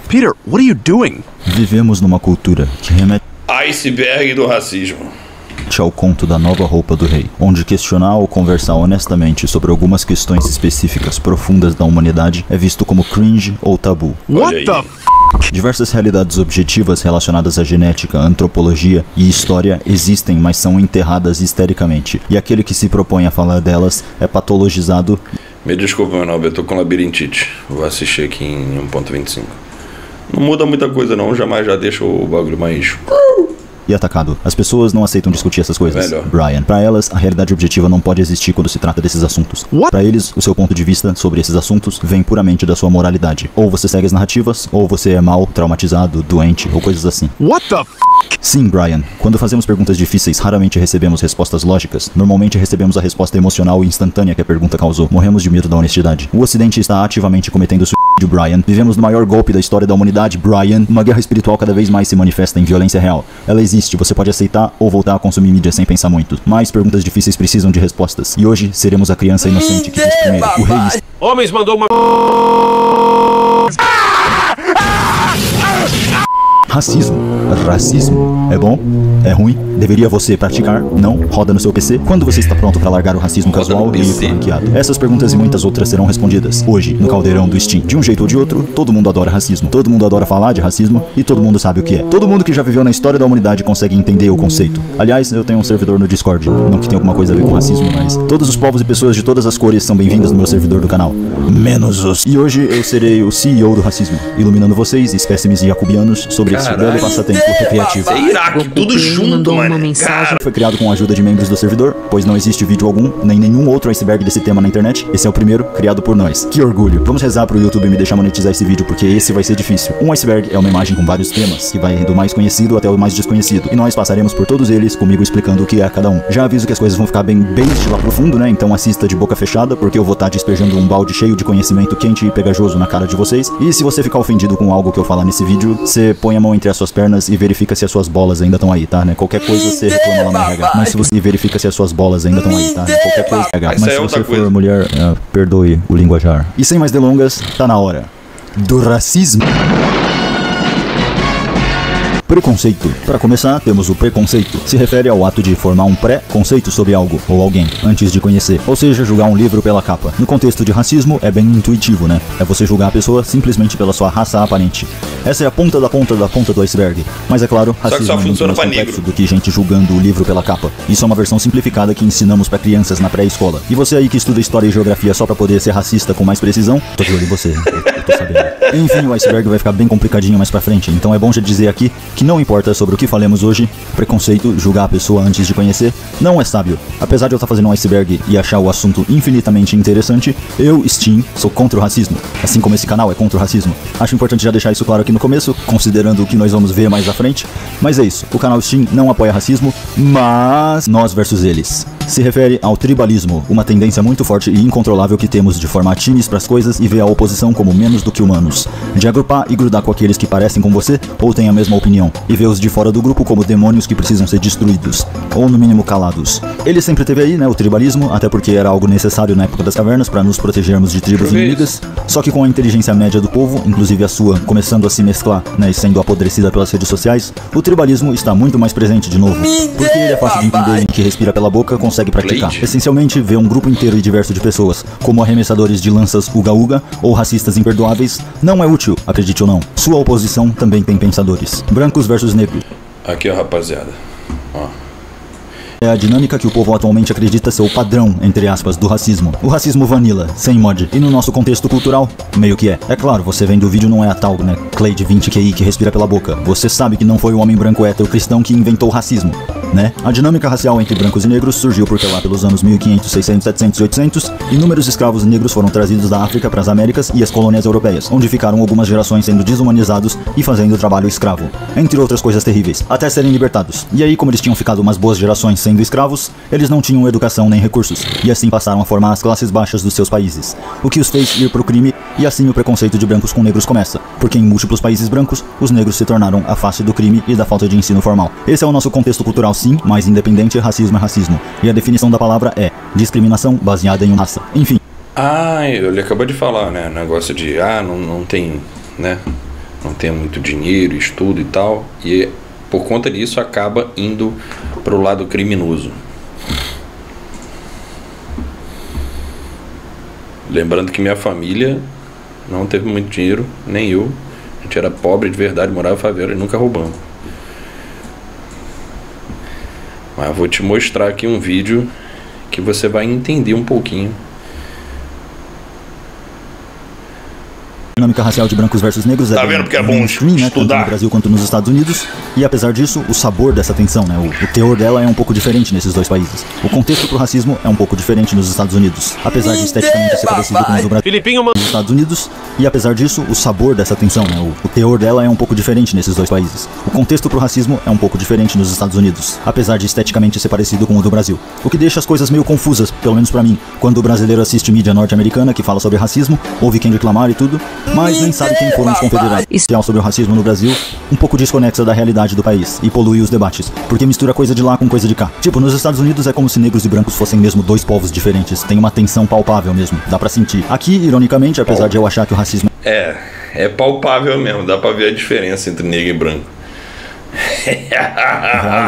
Peter, what are you doing? Vivemos numa cultura que remete Iceberg do racismo. ao conto da nova roupa do rei, onde questionar ou conversar honestamente sobre algumas questões específicas profundas da humanidade é visto como cringe ou tabu. What the Diversas realidades objetivas relacionadas à genética, antropologia e história existem, mas são enterradas histericamente, e aquele que se propõe a falar delas é patologizado. Me desculpa, meu nome, eu tô com labirintite. Vou assistir aqui em 1.25. Não muda muita coisa não, jamais já deixa o bagulho mais... E atacado. As pessoas não aceitam discutir essas coisas. Melhor. Brian, para elas, a realidade objetiva não pode existir quando se trata desses assuntos. Para eles, o seu ponto de vista sobre esses assuntos vem puramente da sua moralidade. Ou você segue as narrativas, ou você é mal, traumatizado, doente, ou coisas assim. What the Sim, Brian. Quando fazemos perguntas difíceis, raramente recebemos respostas lógicas. Normalmente recebemos a resposta emocional e instantânea que a pergunta causou. Morremos de medo da honestidade. O Ocidente está ativamente cometendo suicídio, Brian. Vivemos no maior golpe da história da humanidade, Brian. Uma guerra espiritual cada vez mais se manifesta em violência real. Ela existe, você pode aceitar ou voltar a consumir mídia sem pensar muito. Mas perguntas difíceis precisam de respostas. E hoje seremos a criança inocente que diz primeiro. O rei... Homens mandou uma... Racismo. Racismo. É bom? É ruim? Deveria você praticar? Não? Roda no seu PC? Quando você está pronto para largar o racismo Roda casual no e ir PC. pro ranqueado? Essas perguntas e muitas outras serão respondidas hoje, no caldeirão do Steam. De um jeito ou de outro, todo mundo adora racismo. Todo mundo adora falar de racismo e todo mundo sabe o que é. Todo mundo que já viveu na história da humanidade consegue entender o conceito. Aliás, eu tenho um servidor no Discord. Não que tenha alguma coisa a ver com racismo, mas todos os povos e pessoas de todas as cores são bem-vindas no meu servidor do canal. Menos os... E hoje eu serei o CEO do racismo, iluminando vocês, espécimes jacobianos, sobre esse Caralho. belo passatempo recreativo. É Iraque, tudo junto, mandou uma mano. mensagem. Foi criado com a ajuda de membros do servidor, pois não existe vídeo algum, nem nenhum outro iceberg desse tema na internet. Esse é o primeiro, criado por nós. Que orgulho. Vamos rezar pro YouTube me deixar monetizar esse vídeo, porque esse vai ser difícil. Um iceberg é uma imagem com vários temas, que vai do mais conhecido até o mais desconhecido. E nós passaremos por todos eles, comigo explicando o que é cada um. Já aviso que as coisas vão ficar bem estilo profundo, né? Então assista de boca fechada, porque eu vou estar despejando um balde cheio de conhecimento quente e pegajoso na cara de vocês. E se você ficar ofendido com algo que eu falar nesse vídeo, você põe a mão entre as suas pernas e verifica se as suas bolas ainda estão aí, tá? Né? Qualquer coisa você reclama lá na RH. Mas se você verifica se as suas bolas ainda estão aí, tá? Né? Qualquer coisa RH. Isso Mas aí se é outra você for coisa. mulher, perdoe o linguajar. E sem mais delongas, tá na hora do racismo. Preconceito. Para começar, temos o preconceito. Se refere ao ato de formar um pré-conceito sobre algo ou alguém, antes de conhecer. Ou seja, julgar um livro pela capa. No contexto de racismo, é bem intuitivo, né? É você julgar a pessoa simplesmente pela sua raça aparente. Essa é a ponta da ponta da ponta do iceberg. Mas é claro, que racismo só é muito funciona mais pra complexo negro. do que gente julgando o livro pela capa. Isso é uma versão simplificada que ensinamos para crianças na pré-escola. E você aí que estuda história e geografia só para poder ser racista com mais precisão, tô de olho em você. Eu tô sabendo. Enfim, o iceberg vai ficar bem complicadinho mais pra frente. Então é bom já dizer aqui que não importa sobre o que falemos hoje, preconceito, julgar a pessoa antes de conhecer, não é sábio. Apesar de eu estar fazendo um iceberg e achar o assunto infinitamente interessante, eu, Steam, sou contra o racismo. Assim como esse canal é contra o racismo. Acho importante já deixar isso claro aqui no começo, considerando o que nós vamos ver mais à frente. Mas é isso, o canal Steam não apoia racismo, mas nós versus eles. Se refere ao tribalismo, uma tendência muito forte e incontrolável que temos de formar times pras coisas e ver a oposição como menos do que humanos. De agrupar e grudar com aqueles que parecem com você ou têm a mesma opinião, e ver os de fora do grupo como demônios que precisam ser destruídos, ou no mínimo calados. Ele sempre teve aí, né, o tribalismo, até porque era algo necessário na época das cavernas para nos protegermos de tribos inimigas, só que com a inteligência média do povo, inclusive a sua, começando a se mesclar, né, e sendo apodrecida pelas redes sociais, o tribalismo está muito mais presente de novo, porque ele é fácil de entender e que respira pela boca consegue praticar. Blade. Essencialmente, ver um grupo inteiro e diverso de pessoas, como arremessadores de lanças uga-uga ou racistas imperdoáveis, não é útil, acredite ou não. Sua oposição também tem pensadores. Brancos versus negros. Aqui, ó, rapaziada. Ó. É a dinâmica que o povo atualmente acredita ser o padrão, entre aspas, do racismo. O racismo vanilla, sem mod. E no nosso contexto cultural, meio que é. É claro, você vendo o vídeo não é a tal, né, Clay de 20 QI que respira pela boca. Você sabe que não foi o homem branco hétero cristão que inventou o racismo, né? A dinâmica racial entre brancos e negros surgiu porque lá pelos anos 1500, 600, 700 e 800, inúmeros escravos negros foram trazidos da África para as Américas e as colônias europeias, onde ficaram algumas gerações sendo desumanizados e fazendo trabalho escravo, entre outras coisas terríveis, até serem libertados. E aí, como eles tinham ficado umas boas gerações sendo escravos, eles não tinham educação nem recursos, e assim passaram a formar as classes baixas dos seus países, o que os fez ir pro crime, e assim o preconceito de brancos com negros começa, porque em múltiplos países brancos, os negros se tornaram a face do crime e da falta de ensino formal. Esse é o nosso contexto cultural sim, mas independente, racismo é racismo, e a definição da palavra é discriminação baseada em uma raça. Enfim. Ele acabou de falar, né, negócio de, não tem, né, não tenha muito dinheiro, estudo e tal, e por conta disso acaba indo para o lado criminoso. Lembrando que minha família não teve muito dinheiro, nem eu. A gente era pobre de verdade, morava em favela e nunca roubamos. Mas vou te mostrar aqui um vídeo que você vai entender um pouquinho. Dinâmica racial de brancos versus negros tá vendo porque é bom mainstream, né, tanto no Brasil quanto nos Estados Unidos. E apesar disso, o sabor dessa tensão, né, o teor dela é um pouco diferente nesses dois países. O contexto pro racismo é um pouco diferente nos Estados Unidos, apesar de esteticamente ser parecido com o do Brasil nos Estados Unidos. E apesar disso, o sabor dessa tensão, né, o teor dela é um pouco diferente nesses dois países. O contexto pro racismo é um pouco diferente nos Estados Unidos, apesar de esteticamente ser parecido com o do Brasil. O que deixa as coisas meio confusas, pelo menos pra mim, quando o brasileiro assiste mídia norte-americana que fala sobre racismo, ouve Kendrick Lamar e tudo, mas nem sabe quem foram os confederados. Social sobre o racismo no Brasil, um pouco desconexa da realidade do país e polui os debates, porque mistura coisa de lá com coisa de cá. Tipo, nos Estados Unidos é como se negros e brancos fossem mesmo dois povos diferentes, tem uma tensão palpável mesmo, dá pra sentir. Aqui, ironicamente, apesar de eu achar que o racismo é palpável mesmo, dá pra ver a diferença entre negro e branco.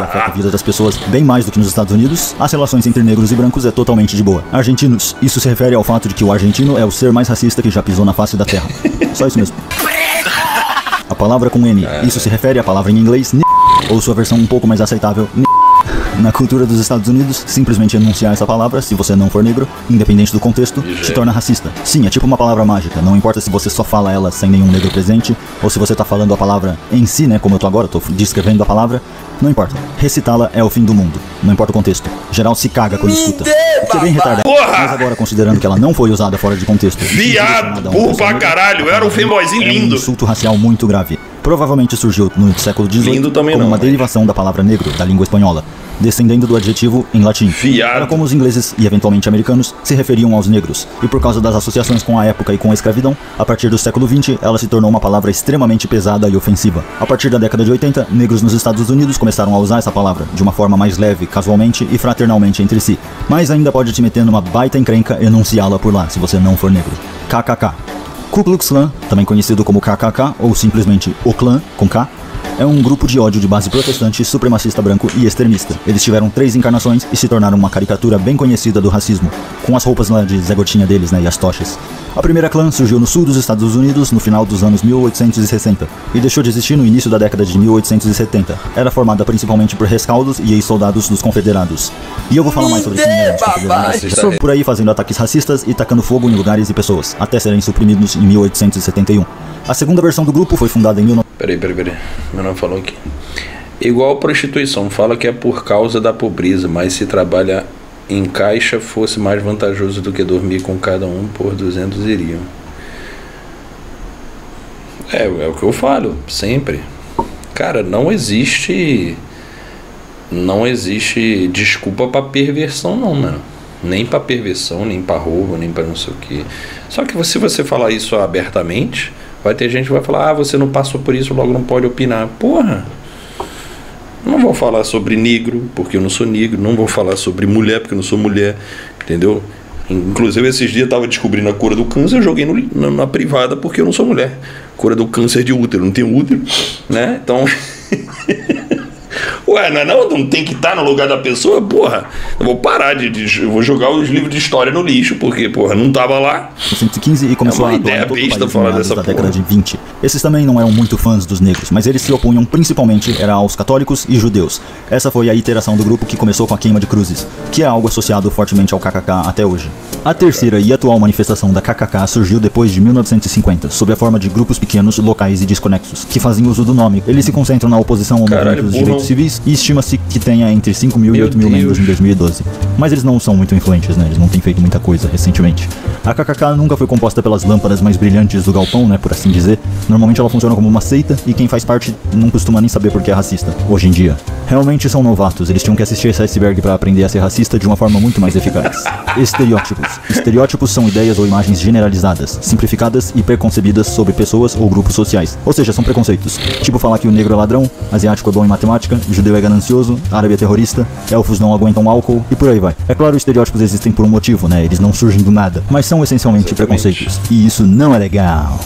afeta a vida das pessoas bem mais do que nos Estados Unidos, as relações entre negros e brancos é totalmente de boa. Argentinos, isso se refere ao fato de que o argentino é o ser mais racista que já pisou na face da terra. Só isso mesmo. A palavra com N, isso se refere à palavra em inglês, ou sua versão um pouco mais aceitável, na cultura dos Estados Unidos, simplesmente enunciar essa palavra, se você não for negro, independente do contexto, se torna racista. Sim, é tipo uma palavra mágica, não importa se você só fala ela sem nenhum negro presente, ou se você tá falando a palavra em si, né, como eu tô agora, tô descrevendo a palavra, não importa. Recitá-la é o fim do mundo, não importa o contexto. Geral se caga quando escuta. O que é bem retardado, mas agora considerando que ela não foi usada fora de contexto. Viado, burro pra caralho, era um fanboyzinho lindo. É um insulto racial muito grave. Provavelmente surgiu no século XVIII como uma derivação da palavra negro, da língua espanhola, descendendo do adjetivo em latim. Era como os ingleses e eventualmente americanos se referiam aos negros, e por causa das associações com a época e com a escravidão, a partir do século XX ela se tornou uma palavra extremamente pesada e ofensiva. A partir da década de 80, negros nos Estados Unidos começaram a usar essa palavra de uma forma mais leve, casualmente e fraternalmente entre si, mas ainda pode te meter numa baita encrenca enunciá-la por lá, se você não for negro. KKK. Ku Klux Klan, também conhecido como KKK ou simplesmente o Klan, com K, é um grupo de ódio de base protestante, supremacista branco e extremista. Eles tiveram 3 encarnações e se tornaram uma caricatura bem conhecida do racismo, com as roupas lá de Zé Gotinha deles, né, e as tochas. A primeira clã surgiu no sul dos Estados Unidos no final dos anos 1860 e deixou de existir no início da década de 1870. Era formada principalmente por rescaldos e ex-soldados dos confederados. E eu vou falar mais sobre quem eram os confederados, por aí fazendo ataques racistas e tacando fogo em lugares e pessoas, até serem suprimidos em 1871. A segunda versão do grupo foi fundada em 19... Peraí, meu nome falou aqui. Igual prostituição, fala que é por causa da pobreza, mas se trabalha em caixa fosse mais vantajoso do que dormir com cada um por 200 iriam. É o que eu falo, sempre. Cara, não existe desculpa pra perversão não, mano. Nem pra perversão, nem pra roubo, nem pra não sei o que. Só que se você falar isso abertamente, vai ter gente que vai falar, você não passou por isso, logo não pode opinar. Porra! Não vou falar sobre negro, porque eu não sou negro. Não vou falar sobre mulher, porque eu não sou mulher. Entendeu? Inclusive, esses dias eu tava descobrindo a cura do câncer, eu joguei na privada porque eu não sou mulher. Cura do câncer de útero, não tenho útero, né? Então... Ué, não tem que estar no lugar da pessoa, porra. Eu vou parar eu vou jogar os livros de história no lixo, porque, porra, não tava lá. 1915 e começou a atuar em todo o país falar dessa da década de 20. Esses também não eram muito fãs dos negros, mas eles se opunham principalmente aos católicos e judeus. Essa foi a iteração do grupo que começou com a queima de cruzes, que é algo associado fortemente ao KKK até hoje. A terceira e atual manifestação da KKK surgiu depois de 1950, sob a forma de grupos pequenos, locais e desconexos, que fazem uso do nome. Eles se concentram na oposição ao movimento dos direitos civis e estima-se que tenha entre 5 mil e 8 mil membros em 2012. Mas eles não são muito influentes, né? Eles não têm feito muita coisa recentemente. A KKK nunca foi composta pelas lâmpadas mais brilhantes do galpão, né? Por assim dizer. Normalmente ela funciona como uma seita e quem faz parte não costuma nem saber porque é racista, hoje em dia. Realmente são novatos, eles tinham que assistir esse iceberg para aprender a ser racista de uma forma muito mais eficaz. Estereótipos. Estereótipos são ideias ou imagens generalizadas, simplificadas e preconcebidas sobre pessoas ou grupos sociais. Ou seja, são preconceitos. Tipo falar que o negro é ladrão, asiático é bom em matemática, judeu é ganancioso, árabe é terrorista, elfos não aguentam álcool e por aí vai. É claro, estereótipos existem por um motivo, né? Eles não surgem do nada, mas são essencialmente preconceitos. E isso não é legal.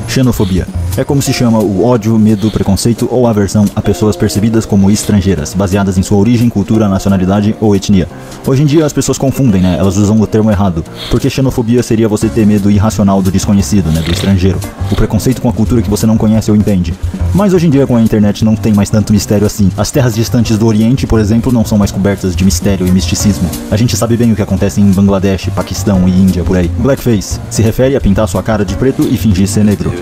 Xenofobia. É como se chama o ódio, medo, preconceito ou aversão a pessoas percebidas como estrangeiras, baseadas em sua origem, cultura, nacionalidade ou etnia. Hoje em dia as pessoas confundem, né? Elas usam o termo errado, porque xenofobia seria você ter medo irracional do desconhecido, né? Do estrangeiro. O preconceito com a cultura que você não conhece ou entende. Mas hoje em dia com a internet não tem mais tanto mistério assim. As terras distantes do Oriente, por exemplo, não são mais cobertas de mistério e misticismo. A gente sabe bem o que acontece em Bangladesh, Paquistão e Índia por aí. Blackface se refere a pintar sua cara de preto e fingir ser negro.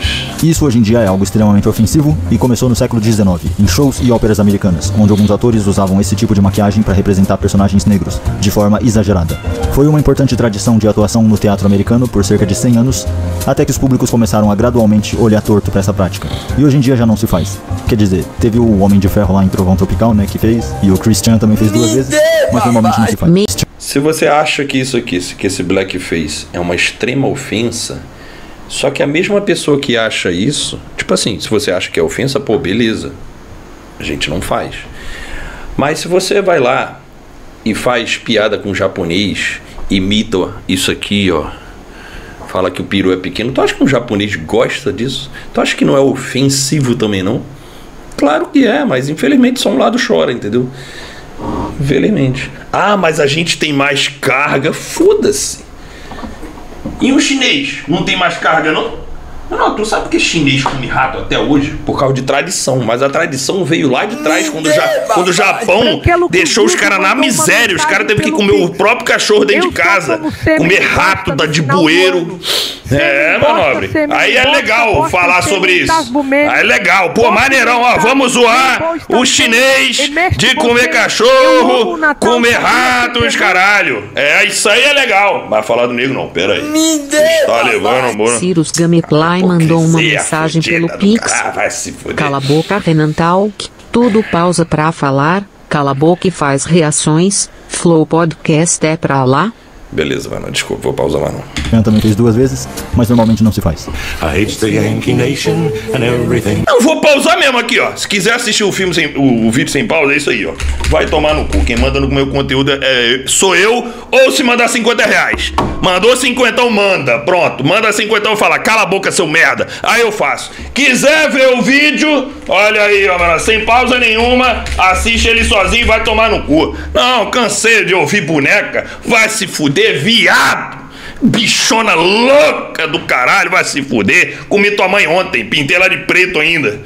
Isso hoje em dia é algo extremamente ofensivo e começou no século XIX, em shows e óperas americanas, onde alguns atores usavam esse tipo de maquiagem para representar personagens negros, de forma exagerada. Foi uma importante tradição de atuação no teatro americano por cerca de 100 anos, até que os públicos começaram a gradualmente olhar torto para essa prática. E hoje em dia já não se faz. Quer dizer, teve o Homem de Ferro lá em Trovão Tropical, né, que fez, e o Christian também fez 2 vezes, mas normalmente não se faz. Se você acha que isso aqui, que esse blackface é uma extrema ofensa, só que a mesma pessoa que acha isso, tipo assim, se você acha que é ofensa, pô, beleza, a gente não faz. Mas se você vai lá e faz piada com japonês, imita isso aqui, ó, fala que o peru é pequeno, tu acha que um japonês gosta disso? Tu acha que não é ofensivo também, não? Claro que é, mas infelizmente só um lado chora, entendeu? Infelizmente. Ah, mas a gente tem mais carga, foda-se. E o chinês? Não tem mais carga, não? Não, tu sabe por que chinês come rato até hoje? Por causa de tradição. Mas a tradição veio lá de trás, quando o Japão deixou os caras na miséria. Os caras teve que comer o próprio cachorro dentro de casa. Comer rato de bueiro. É, meu nobre. Aí é legal falar sobre isso. Aí é legal. Pô, maneirão, ó. Vamos zoar o chinês de comer cachorro, comer ratos, caralho. É, isso aí é legal. Mas falar do negro não, pera aí. Tá levando, bora. Cyrus Gameplay mandou uma mensagem pelo Pix. Vai se fuder. Cala a boca, Renan Talk. Tudo pausa pra falar. Cala a boca e faz reações. Flow Podcast é pra lá. Beleza, mano, desculpa, vou pausar mais não. Eu também fez 2 vezes, mas normalmente não se faz. Eu vou pausar mesmo aqui, ó. Se quiser assistir o filme o vídeo sem pausa, é isso aí, ó. Vai tomar no cu. Quem manda no meu conteúdo sou eu, ou se mandar R$50. Mandou 50, manda. Pronto, manda 50 e fala, cala a boca, seu merda. Aí eu faço. Quiser ver o vídeo, olha aí, ó, mano, sem pausa nenhuma, assiste ele sozinho e vai tomar no cu. Não, cansei de ouvir boneca. Vai se fuder. Viado, bichona louca do caralho, vai se fuder. Comi tua mãe ontem, pintei ela de preto ainda.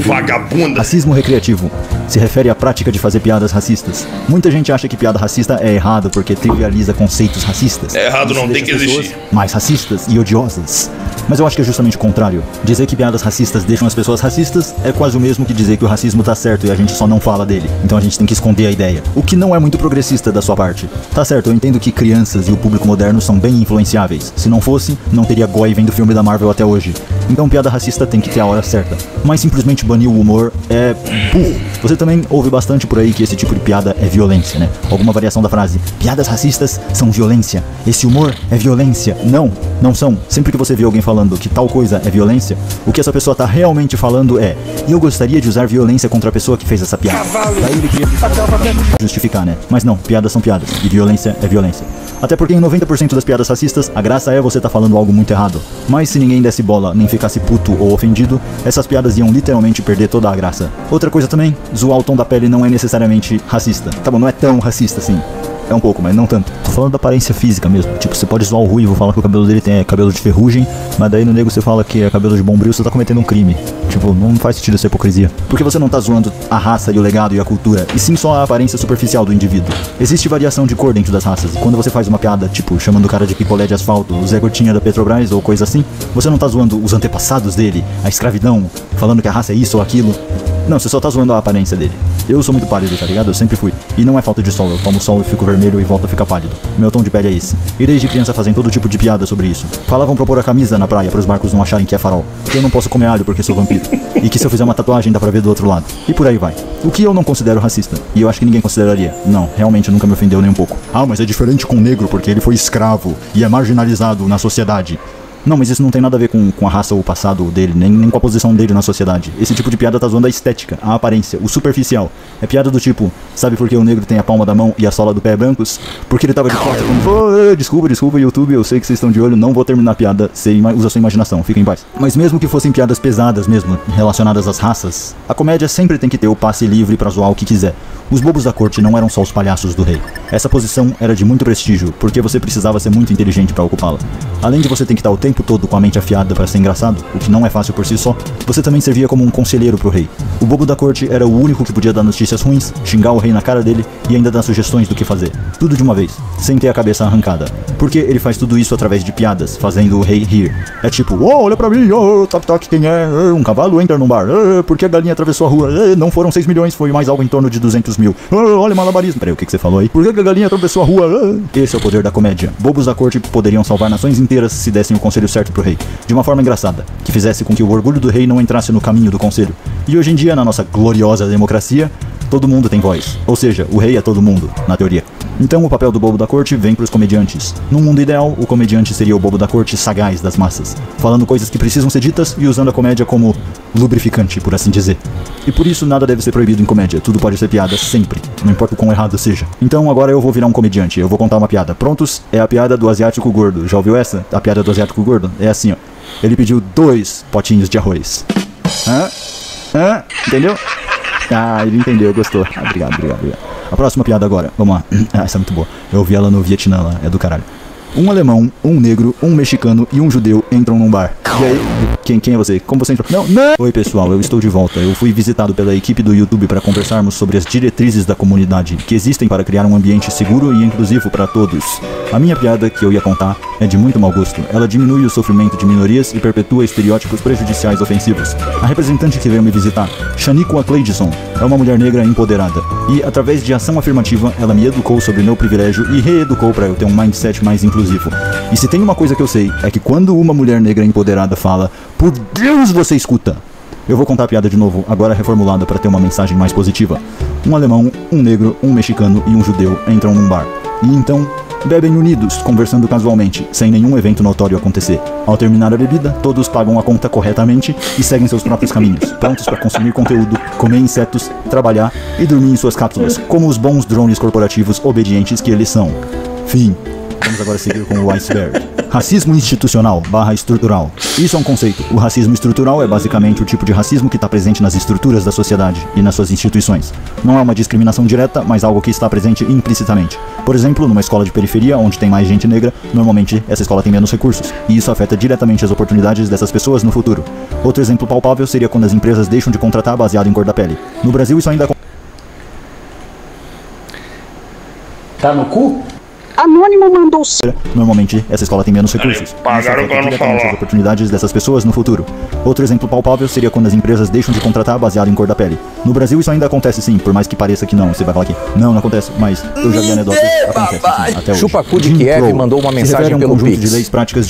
Vagabunda. Racismo recreativo se refere à prática de fazer piadas racistas. Muita gente acha que piada racista é errado porque trivializa conceitos racistas. É errado, não tem que existir. Mais racistas e odiosas. Mas eu acho que é justamente o contrário. Dizer que piadas racistas deixam as pessoas racistas é quase o mesmo que dizer que o racismo tá certo e a gente só não fala dele. Então a gente tem que esconder a ideia. O que não é muito progressista da sua parte. Tá certo, eu entendo que crianças e o público moderno são bem influenciáveis. Se não fosse, não teria Goi vendo filme da Marvel até hoje. Então piada racista tem que ter a hora certa. Mas simplesmente banir o humor é burro. Você também ouve bastante por aí que esse tipo de piada é violência, né? Alguma variação da frase. Piadas racistas são violência. Esse humor é violência. Não, não são. Sempre que você vê alguém falando que tal coisa é violência, o que essa pessoa tá realmente falando é: eu gostaria de usar violência contra a pessoa que fez essa piada. Daí ele queria justificar, né? Mas não, piadas são piadas. E violência é violência. Até porque em 90% das piadas racistas, a graça é você tá falando algo muito errado. Mas se ninguém desse bola, nem ficasse puto ou ofendido, essas piadas iam literalmente perder toda a graça. Outra coisa também, zoar o tom da pele não é necessariamente racista. Tá bom, não é tão racista assim. É um pouco, mas não tanto. Tô falando da aparência física mesmo. Tipo, você pode zoar o ruivo, falar que o cabelo dele tem cabelo de ferrugem, mas daí no nego você fala que é cabelo de bombril, você tá cometendo um crime. Tipo, não faz sentido essa hipocrisia. Porque você não tá zoando a raça e o legado e a cultura, e sim só a aparência superficial do indivíduo. Existe variação de cor dentro das raças, e quando você faz uma piada, tipo, chamando o cara de picolé de asfalto, o Zé Gotinha da Petrobras ou coisa assim, você não tá zoando os antepassados dele, a escravidão, falando que a raça é isso ou aquilo. Não, você só tá zoando a aparência dele. Eu sou muito pálido, tá ligado? Eu sempre fui. E não é falta de sol, eu tomo sol e fico vermelho e volto a ficar pálido. Meu tom de pele é esse. E desde criança fazem todo tipo de piada sobre isso. Falavam pra pôr a camisa na praia pros barcos não acharem que é farol. Que eu não posso comer alho porque sou vampiro. E que se eu fizer uma tatuagem dá pra ver do outro lado. E por aí vai. O que eu não considero racista. E eu acho que ninguém consideraria. Não, realmente nunca me ofendeu nem um pouco. Ah, mas é diferente com o negro porque ele foi escravo e é marginalizado na sociedade. Não, mas isso não tem nada a ver com a raça ou o passado dele, nem com a posição dele na sociedade. Esse tipo de piada tá zoando a estética, a aparência, o superficial. É piada do tipo, sabe por que o negro tem a palma da mão e a sola do pé brancos? Porque ele tava de costas como, desculpa, YouTube, eu sei que vocês estão de olho, não vou terminar a piada, você usa sua imaginação, fica em paz. Mas mesmo que fossem piadas pesadas mesmo, relacionadas às raças, a comédia sempre tem que ter o passe livre pra zoar o que quiser. Os bobos da corte não eram só os palhaços do rei. Essa posição era de muito prestígio, porque você precisava ser muito inteligente pra ocupá-la. Além de você ter que estar o tempo todo com a mente afiada para ser engraçado, o que não é fácil por si só, você também servia como um conselheiro pro rei. O bobo da corte era o único que podia dar notícias ruins, xingar o rei na cara dele e ainda dar sugestões do que fazer. Tudo de uma vez, sem ter a cabeça arrancada. Porque ele faz tudo isso através de piadas, fazendo o rei rir. É tipo, olha pra mim, toque, quem é? Um cavalo entra num bar. Por que a galinha atravessou a rua? Não foram 6 milhões, foi mais algo em torno de 200 mil. Olha malabarismo. Peraí, o que você falou aí? Por que a galinha atravessou a rua? Esse é o poder da comédia. Bobos da corte poderiam salvar nações inteiras se dessem o conselho certo pro rei. De uma forma engraçada, que fizesse com que o orgulho do rei não entrasse no caminho do conselho. E hoje em dia, na nossa gloriosa democracia, todo mundo tem voz. Ou seja, o rei é todo mundo, na teoria. Então o papel do bobo da corte vem pros comediantes. Num mundo ideal, o comediante seria o bobo da corte sagaz das massas, falando coisas que precisam ser ditas e usando a comédia como lubrificante, por assim dizer. E por isso nada deve ser proibido em comédia, tudo pode ser piada sempre, não importa o quão errado seja. Então agora eu vou virar um comediante, eu vou contar uma piada. Prontos? É a piada do asiático gordo. Já ouviu essa? A piada do asiático gordo? É assim, ó. Ele pediu 2 potinhos de arroz. Entendeu? Ah, ele entendeu, gostou. Obrigado. A próxima piada agora, vamos lá. Essa é muito boa. Eu ouvi ela no Vietnã lá, é do caralho. Um alemão, um negro, um mexicano e um judeu entram num bar. E aí, quem é você? Como você entrou? Não! Oi pessoal, eu estou de volta. Eu fui visitado pela equipe do YouTube para conversarmos sobre as diretrizes da comunidade que existem para criar um ambiente seguro e inclusivo para todos. A minha piada que eu ia contar é de muito mau gosto. Ela diminui o sofrimento de minorias e perpetua estereótipos prejudiciais ofensivos. A representante que veio me visitar, Shaniqua Cleidson, é uma mulher negra empoderada. E através de ação afirmativa, ela me educou sobre meu privilégio e reeducou para eu ter um mindset mais inclusivo. E se tem uma coisa que eu sei, é que quando uma mulher negra empoderada fala, por Deus você escuta. Eu vou contar a piada de novo, agora reformulada para ter uma mensagem mais positiva. Um alemão, um negro, um mexicano e um judeu entram num bar. E então, bebem unidos, conversando casualmente, sem nenhum evento notório acontecer. Ao terminar a bebida, todos pagam a conta corretamente e seguem seus próprios caminhos, prontos para consumir conteúdo, comer insetos, trabalhar e dormir em suas cápsulas, como os bons drones corporativos obedientes que eles são. Fim. Vamos agora seguir com o iceberg. Racismo institucional / estrutural. Isso é um conceito. O racismo estrutural é basicamente o tipo de racismo que está presente nas estruturas da sociedade e nas suas instituições. Não é uma discriminação direta, mas algo que está presente implicitamente. Por exemplo, numa escola de periferia, onde tem mais gente negra, normalmente essa escola tem menos recursos, e isso afeta diretamente as oportunidades dessas pessoas no futuro. Outro exemplo palpável seria quando as empresas deixam de contratar baseado em cor da pele. No Brasil isso ainda Tá no cu? Anônimo mandou normalmente essa escola tem menos recursos. Pagaram pra não falar. As oportunidades dessas pessoas no futuro. Outro exemplo palpável seria quando as empresas deixam de contratar baseado em cor da pele. No Brasil isso ainda acontece sim, por mais que pareça que não. Você vai falar aqui, não acontece, mas eu já vi anedotas, acontece sim, até hoje. Chupacu de Kiev mandou uma mensagem pelo Pix. Pix. De leis práticas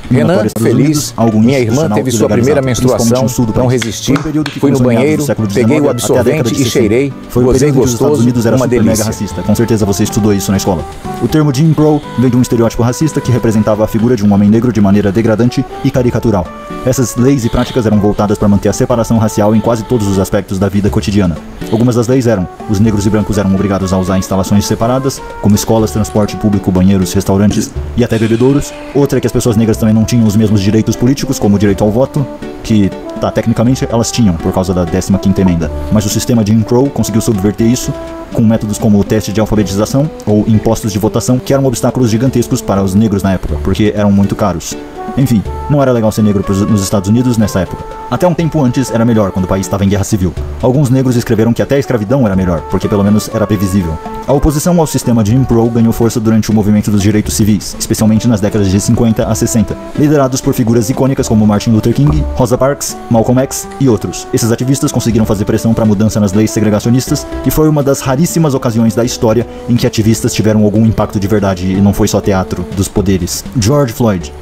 Renan, feliz, minha irmã teve sua primeira menstruação, não resisti, fui no banheiro, peguei o absorvente e cheirei, gozei gostoso, uma delícia. Racista. Com certeza você estudou isso na escola. O termo Jim Crow vem de um estereótipo racista que representava a figura de um homem negro de maneira degradante e caricatural. Essas leis e práticas eram voltadas para manter a separação racial em quase todos os aspectos da vida cotidiana. Algumas das leis eram: os negros e brancos eram obrigados a usar instalações separadas, como escolas, transporte público, banheiros, restaurantes e até bebedouros. Outra é que as pessoas negras também não tinham os mesmos direitos políticos, como o direito ao voto, que, tecnicamente elas tinham, por causa da 15ª emenda. Mas o sistema de Jim Crow conseguiu subverter isso com métodos como o teste de alfabetização ou impostos de votação, que eram obstáculos gigantescos para os negros na época, porque eram muito caros. Enfim, não era legal ser negro nos Estados Unidos nessa época. Até um tempo antes era melhor, quando o país estava em guerra civil. Alguns negros escreveram que até a escravidão era melhor, porque pelo menos era previsível. A oposição ao sistema de Jim Crow ganhou força durante o movimento dos direitos civis, especialmente nas décadas de 50 a 60, liderados por figuras icônicas como Martin Luther King, Rosa Parks, Malcolm X e outros. Esses ativistas conseguiram fazer pressão para mudança nas leis segregacionistas e foi uma das raríssimas ocasiões da história em que ativistas tiveram algum impacto de verdade e não foi só teatro dos poderes. George Floyd.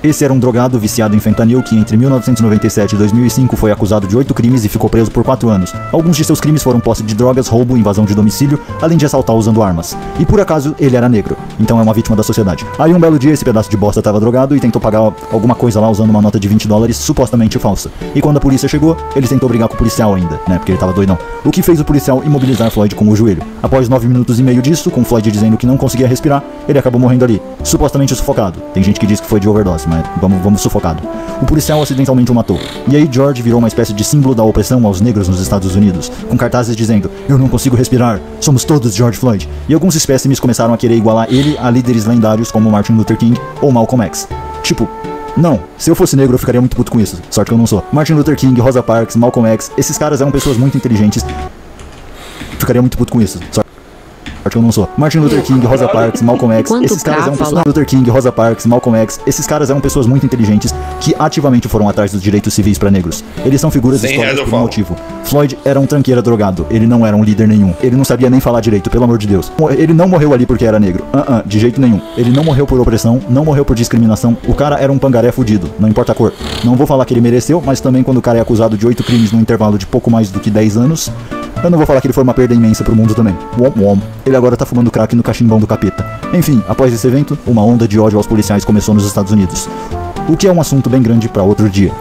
Esse era um drogado viciado em fentanil que entre 1997 e 2005 foi acusado de 8 crimes e ficou preso por 4 anos. Alguns de seus crimes foram posse de drogas, roubo, invasão de domicílio, além de assaltar usando armas. E por acaso, ele era negro, então é uma vítima da sociedade. Aí um belo dia esse pedaço de bosta tava drogado e tentou pagar alguma coisa lá usando uma nota de $20 supostamente falsa. E quando a polícia chegou, ele tentou brigar com o policial ainda, né, porque ele tava doidão. O que fez o policial imobilizar Floyd com o joelho. Após 9 minutos e meio disso, com Floyd dizendo que não conseguia respirar, ele acabou morrendo ali, supostamente sufocado. Tem gente que diz que foi de overdose, mas vamos sufocado. O policial acidentalmente o matou. E aí George virou uma espécie de símbolo da opressão aos negros nos Estados Unidos, com cartazes dizendo: eu não consigo respirar, somos todos George Floyd. E alguns espécimes começaram a querer igualar ele a líderes lendários como Martin Luther King ou Malcolm X. Tipo, não, se eu fosse negro eu ficaria muito puto com isso, sorte que eu não sou. Martin Luther King, Rosa Parks, Malcolm X, esses caras eram pessoas muito inteligentes. Ficaria muito puto com isso, sorte que eu não sou. Martin Luther King, Rosa Parks, Malcolm X, esses caras eram pessoas... Luther King, Rosa Parks, Malcolm X, esses caras eram pessoas muito inteligentes que ativamente foram atrás dos direitos civis para negros. Eles são figuras históricas por um motivo. Floyd era um tranqueira drogado, ele não era um líder nenhum. Ele não sabia nem falar direito, pelo amor de Deus. Ele não morreu ali porque era negro. De jeito nenhum. Ele não morreu por opressão, não morreu por discriminação. O cara era um pangaré fudido, não importa a cor. Não vou falar que ele mereceu, mas também quando o cara é acusado de 8 crimes num intervalo de pouco mais do que 10 anos... Eu não vou falar que ele foi uma perda imensa pro mundo também. Ele agora tá fumando crack no cachimbão do capeta. Enfim, após esse evento, uma onda de ódio aos policiais começou nos Estados Unidos. O que é um assunto bem grande pra outro dia.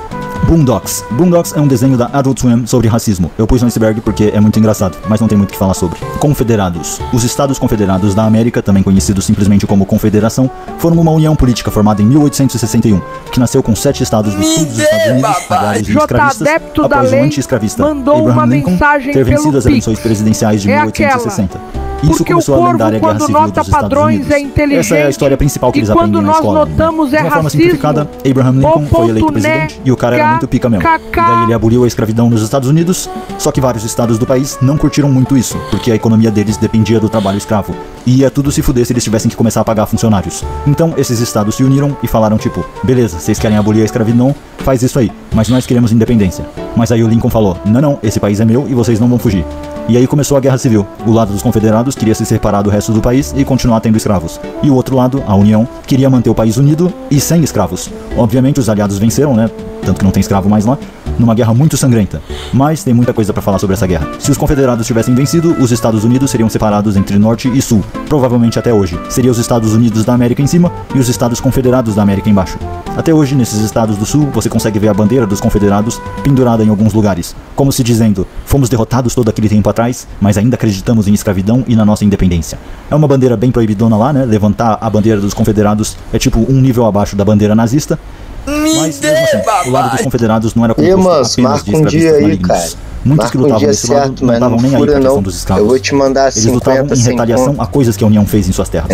Boondocks. Boondocks é um desenho da Adult Swim sobre racismo. Eu pus no iceberg porque é muito engraçado, mas não tem muito o que falar sobre. Confederados. Os Estados Confederados da América, também conhecidos simplesmente como Confederação, foram uma união política formada em 1861, que nasceu com 7 estados do sul dos Estados Unidos, agrários e escravistas, após o anti-escravista Abraham Lincoln ter vencido as eleições presidenciais de 1860. Isso começou a lendária Guerra Civil dos Estados Unidos. Essa é a história principal que eles aprendem na escola. De uma forma simplificada, Abraham Lincoln foi eleito presidente e o cara era muito pica mesmo. Daí ele aboliu a escravidão nos Estados Unidos, só que vários estados do país não curtiram muito isso, porque a economia deles dependia do trabalho escravo. E ia tudo se fuder se eles tivessem que começar a pagar funcionários. Então esses estados se uniram e falaram tipo, beleza, vocês querem abolir a escravidão, faz isso aí, mas nós queremos independência. Mas aí o Lincoln falou, não, esse país é meu e vocês não vão fugir. E aí começou a Guerra Civil. O lado dos confederados queria se separar do resto do país e continuar tendo escravos. E o outro lado, a União, queria manter o país unido e sem escravos. Obviamente os aliados venceram, né? Tanto que não tem escravo mais lá, numa guerra muito sangrenta. Mas tem muita coisa pra falar sobre essa guerra. Se os confederados tivessem vencido, os Estados Unidos seriam separados entre Norte e Sul, provavelmente até hoje. Seria os Estados Unidos da América em cima e os Estados Confederados da América embaixo. Até hoje, nesses estados do Sul, você consegue ver a bandeira dos confederados pendurada em alguns lugares, como se dizendo, fomos derrotados todo aquele tempo atrás, mas ainda acreditamos em escravidão e na nossa independência. É uma bandeira bem proibidona lá, né? Levantar a bandeira dos confederados é tipo um nível abaixo da bandeira nazista. Mas mesmo assim, o lado dos confederados não era composto apenas de escravistas malignos. Muitos que lutavam desse lado não estavam nem aí pra questão dos escravos. Eu vou te mandar eles lutavam em retaliação a coisas que a União fez em suas terras.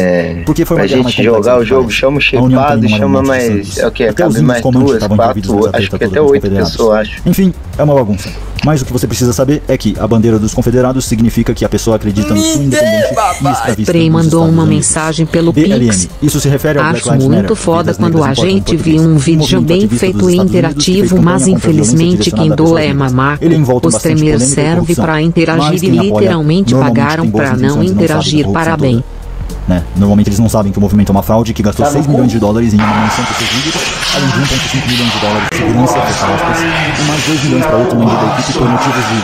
Porque foi uma guerra mais complexa. Jogar o jogo, chama o chefado, chama mais... É o que? Cabe mais 2, 4, acho que até 8 pessoas, acho. Enfim, é uma bagunça. Mas o que você precisa saber é que a bandeira dos confederados significa que a pessoa acredita no sul independente e escravista. Prey mandou uma mensagem pelo Pix. Isso se refere ao Acho muito foda quando a gente viu um vídeo bem feito e interativo, mas infelizmente quem doa é mamaco. Os tremer serve para interagir e literalmente pagaram para não interagir. Parabéns. Né? Normalmente eles não sabem que o movimento é uma fraude que gastou $6 milhões em uma mansão para seus líderes, além de $1,5 milhões de segurança, fecha aspas, e mais $2 milhões para outro membro da equipe por motivos de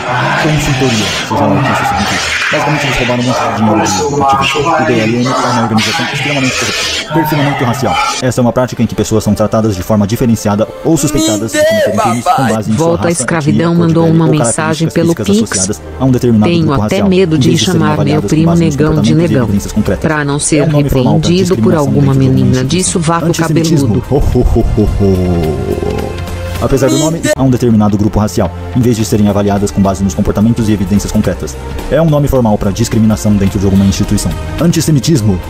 consultoria, seja lá o que isso significa. Basicamente eles roubaram muito dinheiro do ativo. O BLM é uma organização extremamente corrupta. Perfilhamento racial. Essa é uma prática em que pessoas são tratadas de forma diferenciada ou suspeitadas de cometerem crimes com base em Volta sua raça, a escravidão mandou uma mensagem pelo Pix. Tenho até medo de chamar meu primo negão de negão, pra não ser repreendido por alguma menina de sovaco cabeludo. Apesar do nome, há um determinado grupo racial, em vez de serem avaliadas com base nos comportamentos e evidências concretas. É um nome formal para discriminação dentro de alguma instituição. Antissemitismo.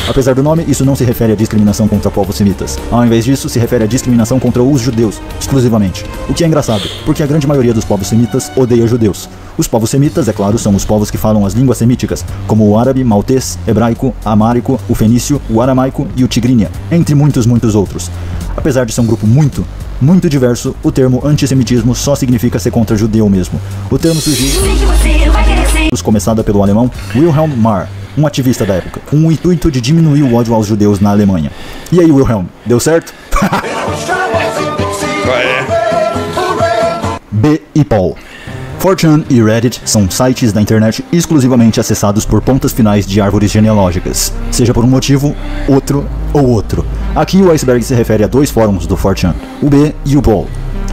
Apesar do nome, isso não se refere à discriminação contra povos semitas. Ao invés disso, se refere à discriminação contra os judeus, exclusivamente. O que é engraçado, porque a grande maioria dos povos semitas odeia judeus. Os povos semitas, é claro, são os povos que falam as línguas semíticas, como o árabe, maltês, hebraico, amárico, o fenício, o aramaico e o tigrínia, entre muitos outros. Apesar de ser um grupo muito diverso, o termo antissemitismo só significa ser contra judeu mesmo. O termo surgiu começada pelo alemão Wilhelm Marr, um ativista da época, com o intuito de diminuir o ódio aos judeus na Alemanha. E aí, Wilhelm, deu certo? B e Paul. 4chan e Reddit são sites da internet exclusivamente acessados por pontas finais de árvores genealógicas, seja por um motivo, outro ou outro. Aqui o iceberg se refere a dois fóruns do 4chan, o B e o Paul.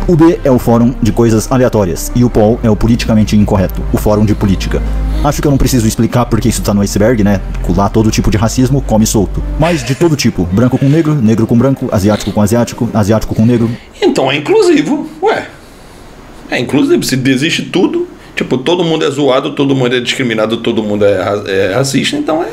O B é o fórum de coisas aleatórias e o Paul é o politicamente incorreto, o fórum de política. Acho que eu não preciso explicar porque isso tá no iceberg, né? Lá todo tipo de racismo come solto. Mas de todo tipo, branco com negro, negro com branco, asiático com asiático, asiático com negro. Então é inclusivo, ué. É inclusive, se desiste tudo, tipo, todo mundo é zoado, todo mundo é discriminado, todo mundo é racista, então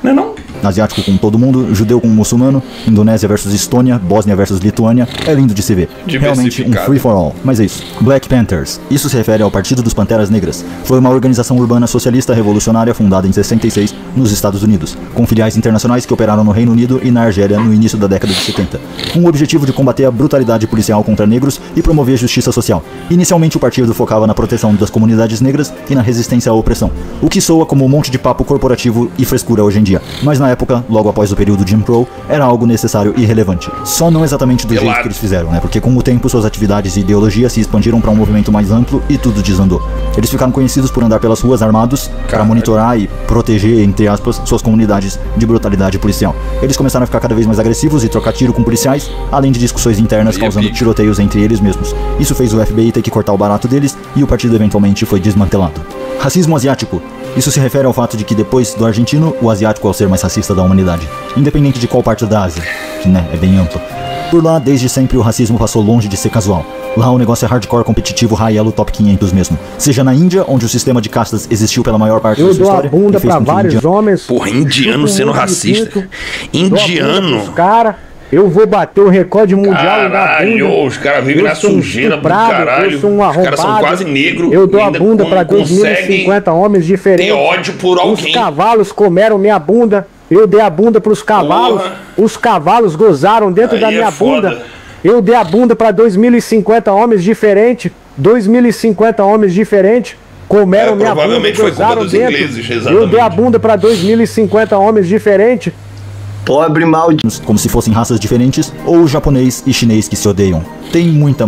não é não? Asiático com todo mundo, judeu com muçulmano, Indonésia versus Estônia, Bósnia versus Lituânia, é lindo de se ver. Realmente um free for all, mas é isso. Black Panthers, isso se refere ao Partido dos Panteras Negras. Foi uma organização urbana socialista revolucionária fundada em 66 nos Estados Unidos, com filiais internacionais que operaram no Reino Unido e na Argélia no início da década de 70, com o objetivo de combater a brutalidade policial contra negros e promover justiça social. Inicialmente o partido focava na proteção das comunidades negras e na resistência à opressão, o que soa como um monte de papo corporativo e frescura hoje em dia, mas na época, logo após o período Jim Crow, era algo necessário e relevante. Só não exatamente do jeito que eles fizeram, né? Porque com o tempo suas atividades e ideologias se expandiram para um movimento mais amplo e tudo desandou. Eles ficaram conhecidos por andar pelas ruas armados para monitorar e proteger, entre aspas, suas comunidades de brutalidade policial. Eles começaram a ficar cada vez mais agressivos e trocar tiro com policiais, além de discussões internas causando tiroteios entre eles mesmos. Isso fez o FBI ter que cortar o barato deles e o partido eventualmente foi desmantelado. Racismo asiático. Isso se refere ao fato de que depois do argentino, o asiático é o ser mais racista da humanidade, independente de qual parte da Ásia, que né, é bem amplo. Por lá, desde sempre o racismo passou longe de ser casual. Lá o negócio é hardcore, competitivo, high elo, top 500 mesmo. Seja na Índia, onde o sistema de castas existiu pela maior parte da sua história. Eu dou a bunda pra vários homens. Porra, indiano sendo racista. Indiano. Eu vou bater o recorde mundial da bunda. Os caras vivem na sujeira do caralho. Eu sou um arrombado. Os caras são quase negros. Eu dou a bunda pra 2050 homens diferentes. Tem ódio por alguém. Os cavalos comeram minha bunda. Eu dei a bunda pros cavalos. Porra. Os cavalos gozaram dentro da minha bunda. Eu dei a bunda pra 2050 homens diferentes. 2050 homens diferentes. Comeram minha bunda, gozaram dentro. Ingleses, eu dei a bunda pra 2050 homens diferentes. Pobre maldito. Como se fossem raças diferentes, ou japonês e chinês que se odeiam. Tem muita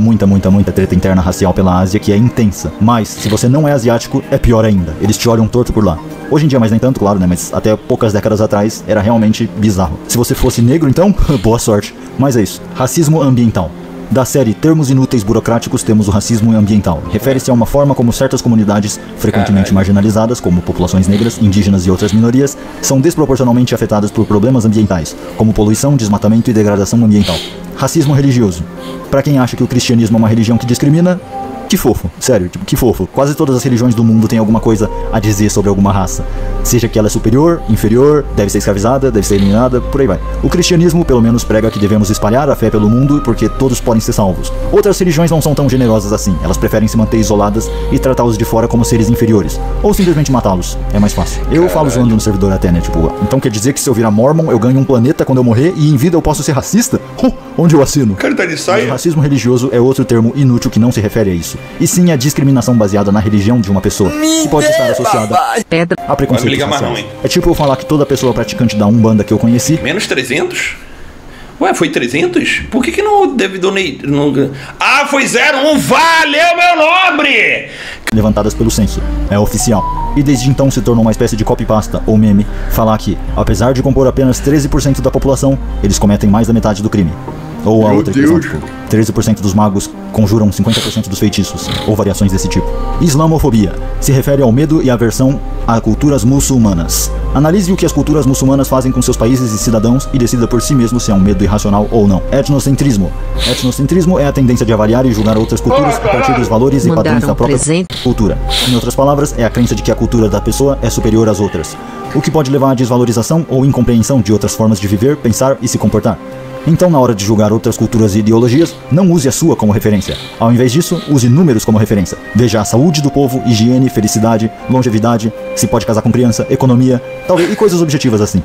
treta interna racial pela Ásia que é intensa. Mas, se você não é asiático, é pior ainda. Eles te olham torto por lá. Hoje em dia mais nem tanto, claro, né? Mas até poucas décadas atrás era realmente bizarro. Se você fosse negro, então, boa sorte. Mas é isso. Racismo ambiental. Da série Termos Inúteis Burocráticos temos o racismo ambiental. Refere-se a uma forma como certas comunidades, frequentemente marginalizadas, como populações negras, indígenas e outras minorias, são desproporcionalmente afetadas por problemas ambientais, como poluição, desmatamento e degradação ambiental. Racismo religioso. Para quem acha que o cristianismo é uma religião que discrimina, que fofo, sério, tipo, que fofo. Quase todas as religiões do mundo têm alguma coisa a dizer sobre alguma raça. Seja que ela é superior, inferior, deve ser escravizada, deve ser eliminada, por aí vai. O cristianismo, pelo menos, prega que devemos espalhar a fé pelo mundo porque todos podem ser salvos. Outras religiões não são tão generosas assim. Elas preferem se manter isoladas e tratá-los de fora como seres inferiores. Ou simplesmente matá-los. É mais fácil. Eu falo zoando no servidor até, né? Tipo, então quer dizer que se eu virar Mormon, eu ganho um planeta quando eu morrer e em vida eu posso ser racista? Onde eu assino? Cara, tá de saia. O racismo religioso é outro termo inútil que não se refere a isso. E sim a discriminação baseada na religião de uma pessoa, que pode estar associada a preconceito racial. É tipo eu falar que toda pessoa praticante da Umbanda que eu conheci... Menos 300? Ué, foi 300? Por que não deve donate? Ah, foi 01! Valeu, meu nobre! Levantadas pelo censo. É oficial. E desde então se tornou uma espécie de copypasta ou meme falar que, apesar de compor apenas 13% da população, eles cometem mais da metade do crime. Ou a outra questão, tipo, 13% dos magos conjuram 50% dos feitiços, ou variações desse tipo. Islamofobia se refere ao medo e aversão a culturas muçulmanas. Analise o que as culturas muçulmanas fazem com seus países e cidadãos e decida por si mesmo se é um medo irracional ou não. Etnocentrismo. Etnocentrismo é a tendência de avaliar e julgar outras culturas a partir dos valores e padrões da própria cultura. Em outras palavras, é a crença de que a cultura da pessoa é superior às outras, o que pode levar à desvalorização ou incompreensão de outras formas de viver, pensar e se comportar. Então, na hora de julgar outras culturas e ideologias, não use a sua como referência. Ao invés disso, use números como referência. Veja a saúde do povo, higiene, felicidade, longevidade, se pode casar com criança, economia, talvez, e coisas objetivas assim.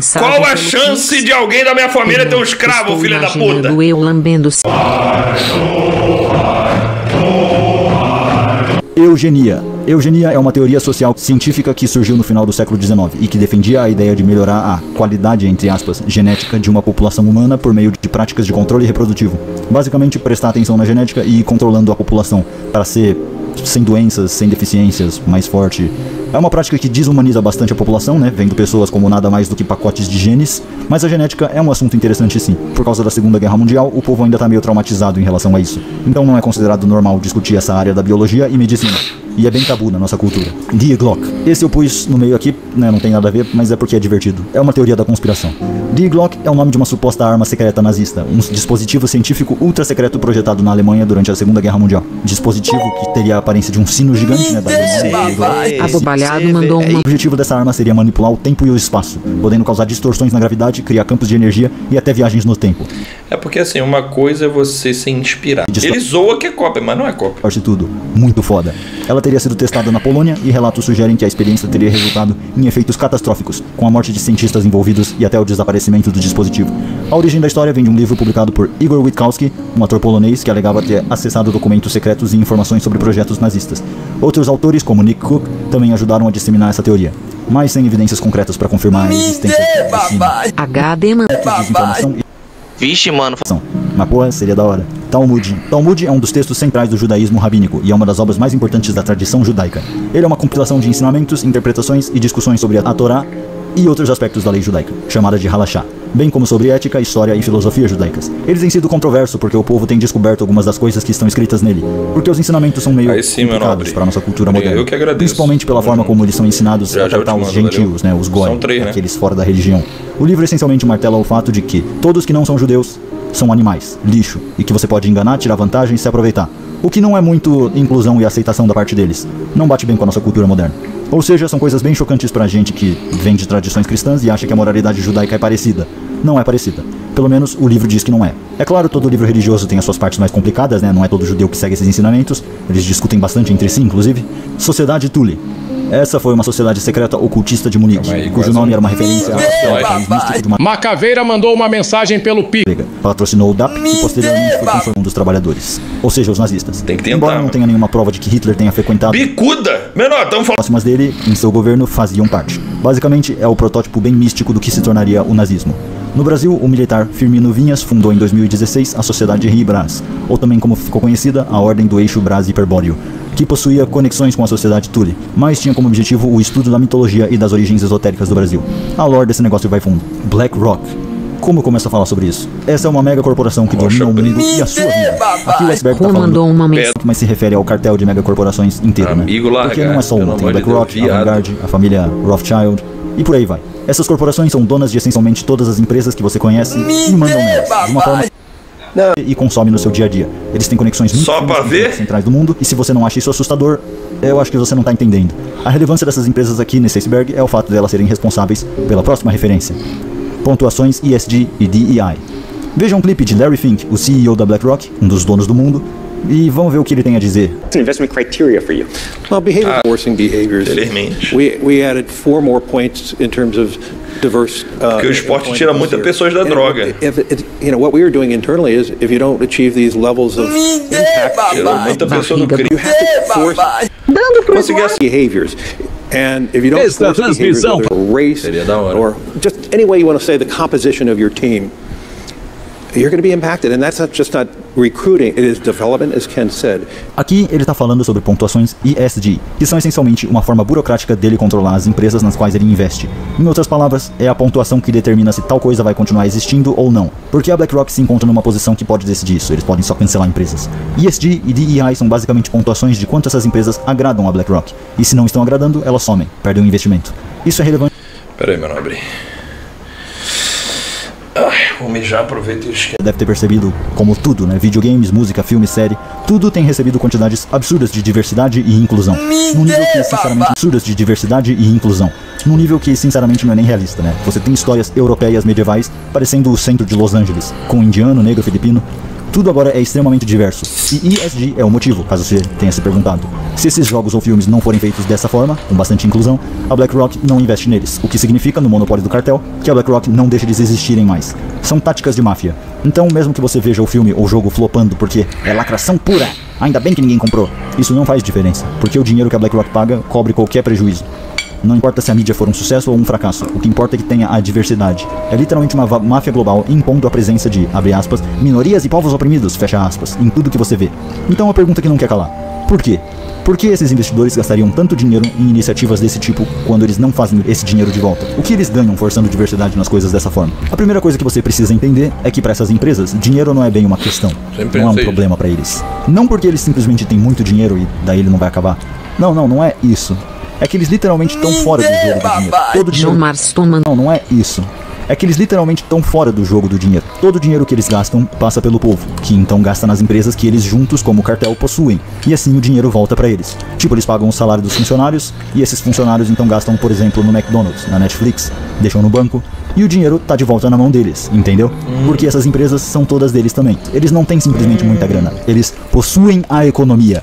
mensagem. Qual a chance de alguém da minha família ter um escravo, filha da puta? Eu lambendo. Eugenia. Eugenia é uma teoria social científica que surgiu no final do século XIX e que defendia a ideia de melhorar a qualidade, entre aspas, genética de uma população humana por meio de práticas de controle reprodutivo. Basicamente, prestar atenção na genética e ir controlando a população para ser sem doenças, sem deficiências, mais forte. É uma prática que desumaniza bastante a população, né, vendo pessoas como nada mais do que pacotes de genes, mas a genética é um assunto interessante sim. Por causa da Segunda Guerra Mundial, o povo ainda tá meio traumatizado em relação a isso. Então não é considerado normal discutir essa área da biologia e medicina. E é bem tabu na nossa cultura. Die Glock. Esse eu pus no meio aqui, né, não tem nada a ver, mas é porque é divertido. É uma teoria da conspiração. Die Glock é o nome de uma suposta arma secreta nazista, um dispositivo científico ultra secreto projetado na Alemanha durante a Segunda Guerra Mundial. Dispositivo que teria a aparência de um sino gigante, né, da Alemanha. Abobalhado mandou uma... O objetivo dessa arma seria manipular o tempo e o espaço, podendo causar distorções na gravidade, criar campos de energia e até viagens no tempo. É porque assim, uma coisa é você se inspirar. Ele zoa que é cópia, mas não é cópia. Parte tudo, muito foda. Ela teria sido testada na Polônia e relatos sugerem que a experiência teria resultado em efeitos catastróficos, com a morte de cientistas envolvidos e até o desaparecimento do dispositivo. A origem da história vem de um livro publicado por Igor Witkowski, um ator polonês que alegava ter acessado documentos secretos e informações sobre projetos nazistas. Outros autores, como Nick Cook, também ajudaram a disseminar essa teoria, mas sem evidências concretas para confirmar a existência da HD, mano. desinformação e... Vixe, mano. Mas porra, seria da hora. Talmud. Talmud é um dos textos centrais do judaísmo rabínico e é uma das obras mais importantes da tradição judaica. Ele é uma compilação de ensinamentos, interpretações e discussões sobre a Torá e outros aspectos da lei judaica, chamada de Halachá, bem como sobre ética, história e filosofia judaicas. Eles têm sido controversos porque o povo tem descoberto algumas das coisas que estão escritas nele, porque os ensinamentos são meio complicados para a nossa cultura moderna, principalmente pela forma como eles são ensinados a tratar os gentios, né, os goi, aqueles fora da religião. O livro essencialmente martela o fato de que todos que não são judeus são animais, lixo, e que você pode enganar, tirar vantagem e se aproveitar. O que não é muito inclusão e aceitação da parte deles. Não bate bem com a nossa cultura moderna. Ou seja, são coisas bem chocantes pra gente que vem de tradições cristãs e acha que a moralidade judaica é parecida. Não é parecida. Pelo menos o livro diz que não é. É claro, todo livro religioso tem as suas partes mais complicadas, né? Não é todo judeu que segue esses ensinamentos. Eles discutem bastante entre si, inclusive. Sociedade Thule. Essa foi uma sociedade secreta ocultista de Munique, cujo nome era uma referência ao país místico de uma... Macaveira mandou uma mensagem pelo PI. Patrocinou o DAP e posteriormente foi quem foi um dos trabalhadores. Ou seja, os nazistas. Tem que tentar. Embora não tenha nenhuma prova de que Hitler tenha frequentado... Bicuda! Menor, tamo falando... próximas dele, em seu governo, faziam parte. Basicamente, é o protótipo bem místico do que se tornaria o nazismo. No Brasil, o militar Firmino Vinhas fundou em 2016 a Sociedade Ri-Brás, ou também como ficou conhecida, a Ordem do Eixo Brás Hiperbóreo, que possuía conexões com a Sociedade Thule, mas tinha como objetivo o estudo da mitologia e das origens esotéricas do Brasil. A lore desse negócio vai fundo. BlackRock. Como eu começo a falar sobre isso? Essa é uma mega corporação que domina o mundo e a sua vida. Aqui o iceberg tá falando, mas se refere ao cartel de megacorporações inteiro, né? Porque não é só uma, tem a BlackRock, a Vanguard, a família Rothschild e por aí vai. Essas corporações são donas de essencialmente todas as empresas que você conhece e mandam nelas, de uma forma... e consome no seu dia a dia. Eles têm conexões muito centrais do mundo, e se você não acha isso assustador, eu acho que você não está entendendo. A relevância dessas empresas aqui nesse iceberg é o fato de elas serem responsáveis pela próxima referência: pontuações ESG e DEI. Veja um clipe de Larry Fink, o CEO da BlackRock, um dos donos do mundo, e vamos ver o que ele tem a dizer. Investment criteria for you. Well, behavior forcing behaviors. We added 4 more points in terms of diverse. Porque o esporte tira muitas pessoas da droga. You know what we are doing internally is if you don't achieve these levels of impact, tira muita pessoa do crime. You have to force behaviors. And if you don't force behaviors, race or just any way you want to say the composition of your team, you're going to be impacted, and that's not recruiting, it is development, as Ken said. Aqui ele está falando sobre pontuações ESG, que são essencialmente uma forma burocrática dele controlar as empresas nas quais ele investe. Em outras palavras, é a pontuação que determina se tal coisa vai continuar existindo ou não. Porque a BlackRock se encontra numa posição que pode decidir isso, eles podem só cancelar empresas. ESG e DEI são basicamente pontuações de quanto essas empresas agradam a BlackRock. E se não estão agradando, elas somem, perdem o investimento. Isso é relevante. Pera aí, meu nobre. Vou mijar, aproveita e esquece. Deve ter percebido, como tudo, né? Videogames, música, filme, série, tudo tem recebido quantidades absurdas de diversidade e inclusão. Num nível que, sinceramente, absurdas de diversidade e inclusão. Num nível que, sinceramente, não é nem realista, né? Você tem histórias europeias medievais parecendo o centro de Los Angeles, com indiano, negro, filipino. Tudo agora é extremamente diverso. E ESG é o motivo, caso você tenha se perguntado. Se esses jogos ou filmes não forem feitos dessa forma, com bastante inclusão, a BlackRock não investe neles, o que significa, no monopólio do cartel, que a BlackRock não deixa eles existirem mais. São táticas de máfia. Então, mesmo que você veja o filme ou jogo flopando porque é lacração pura, ainda bem que ninguém comprou, isso não faz diferença, porque o dinheiro que a BlackRock paga cobre qualquer prejuízo. Não importa se a mídia for um sucesso ou um fracasso, o que importa é que tenha a diversidade. É literalmente uma máfia global impondo a presença de, abre aspas, minorias e povos oprimidos, fecha aspas, em tudo que você vê. Então a pergunta que não quer calar: por quê? Por que esses investidores gastariam tanto dinheiro em iniciativas desse tipo quando eles não fazem esse dinheiro de volta? O que eles ganham forçando diversidade nas coisas dessa forma? A primeira coisa que você precisa entender é que para essas empresas, dinheiro não é bem uma questão. Não é um problema para eles. Não porque eles simplesmente têm muito dinheiro e daí ele não vai acabar. Não é isso. É que eles literalmente estão fora do jogo do dinheiro. Todo dinheiro... Não é isso. É que eles literalmente estão fora do jogo do dinheiro. Todo o dinheiro que eles gastam passa pelo povo, que então gasta nas empresas que eles juntos, como cartel, possuem. E assim o dinheiro volta pra eles. Tipo, eles pagam o salário dos funcionários, e esses funcionários então gastam, por exemplo, no McDonald's, na Netflix, deixam no banco, e o dinheiro tá de volta na mão deles, entendeu? Porque essas empresas são todas deles também. Eles não têm simplesmente muita grana, eles possuem a economia.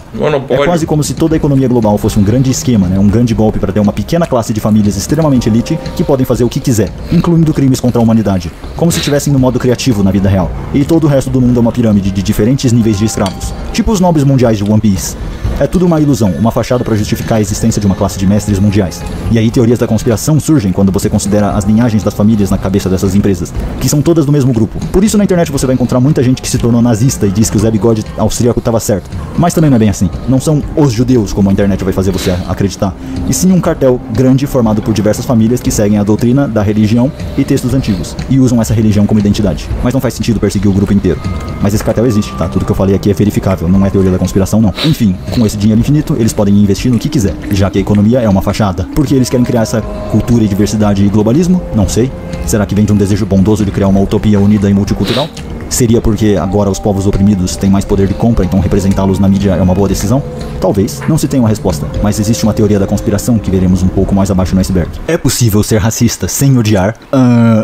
É quase como se toda a economia global fosse um grande esquema, né? Um grande golpe para ter uma pequena classe de famílias extremamente elite que podem fazer o que quiser, incluindo crimes contra a humanidade, como se estivessem no modo criativo na vida real. E todo o resto do mundo é uma pirâmide de diferentes níveis de escravos, tipo os nobres mundiais de One Piece. É tudo uma ilusão, uma fachada para justificar a existência de uma classe de mestres mundiais. E aí teorias da conspiração surgem quando você considera as linhagens das famílias na cabeça dessas empresas, que são todas do mesmo grupo. Por isso na internet você vai encontrar muita gente que se tornou nazista e diz que o Zé Bigode austríaco estava certo. Mas também não é bem assim. Não são os judeus, como a internet vai fazer você acreditar, e sim um cartel grande formado por diversas famílias que seguem a doutrina da religião e textos antigos, e usam essa religião como identidade. Mas não faz sentido perseguir o grupo inteiro. Mas esse cartel existe, tá? Tudo que eu falei aqui é verificável, não é teoria da conspiração, não. Enfim, com esse dinheiro infinito, eles podem investir no que quiser, já que a economia é uma fachada. Porque eles querem criar essa cultura e diversidade e globalismo? Não sei. Será que vem de um desejo bondoso de criar uma utopia unida e multicultural? Seria porque agora os povos oprimidos têm mais poder de compra, então representá-los na mídia é uma boa decisão? Talvez. Não se tem uma resposta, mas existe uma teoria da conspiração que veremos um pouco mais abaixo no iceberg. É possível ser racista sem odiar?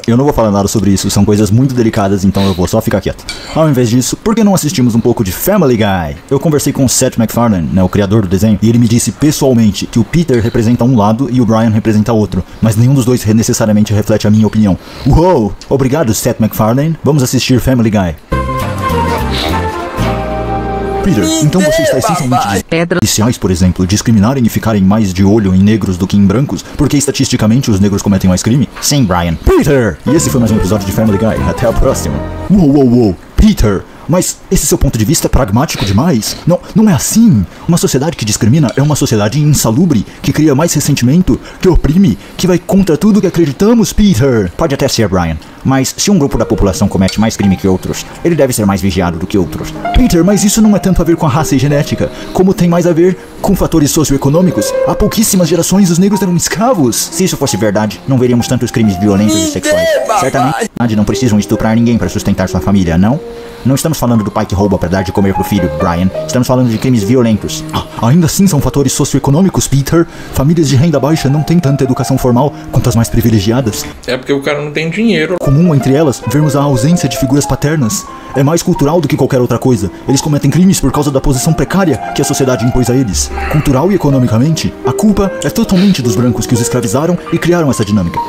Eu não vou falar nada sobre isso, são coisas muito delicadas, então eu vou só ficar quieto. Ao invés disso, por que não assistimos um pouco de Family Guy? Eu conversei com o Seth MacFarlane, né, o criador do desenho, e ele me disse pessoalmente que o Peter representa um lado e o Brian representa outro, mas nenhum dos dois necessariamente reflete a minha opinião. Uou! Obrigado, Seth MacFarlane. Vamos assistir Family Guy. Peter, então você está essencialmente dizendo policiais, por exemplo, discriminarem e ficarem mais de olho em negros do que em brancos, porque estatisticamente os negros cometem mais crime? Sim, Brian. Peter! E esse foi mais um episódio de Family Guy. Até a próxima. Uou. Peter! Mas esse seu ponto de vista é pragmático demais? Não é assim. Uma sociedade que discrimina é uma sociedade insalubre, que cria mais ressentimento, que oprime, que vai contra tudo que acreditamos, Peter. Pode até ser, Brian. Mas se um grupo da população comete mais crime que outros, ele deve ser mais vigiado do que outros. Peter, mas isso não é tanto a ver com a raça e genética, como tem mais a ver com fatores socioeconômicos. Há pouquíssimas gerações os negros eram escravos. Se isso fosse verdade, não veríamos tantos crimes violentos e sexuais. Certamente não precisam estuprar ninguém para sustentar sua família, não? Não estamos falando do pai que rouba para dar de comer pro filho, Brian. Estamos falando de crimes violentos. Ainda assim são fatores socioeconômicos, Peter. Famílias de renda baixa não têm tanta educação formal quanto as mais privilegiadas. É porque o cara não tem dinheiro. Comum entre elas vermos a ausência de figuras paternas. É mais cultural do que qualquer outra coisa. Eles cometem crimes por causa da posição precária que a sociedade impôs a eles. Cultural e economicamente, a culpa é totalmente dos brancos que os escravizaram e criaram essa dinâmica.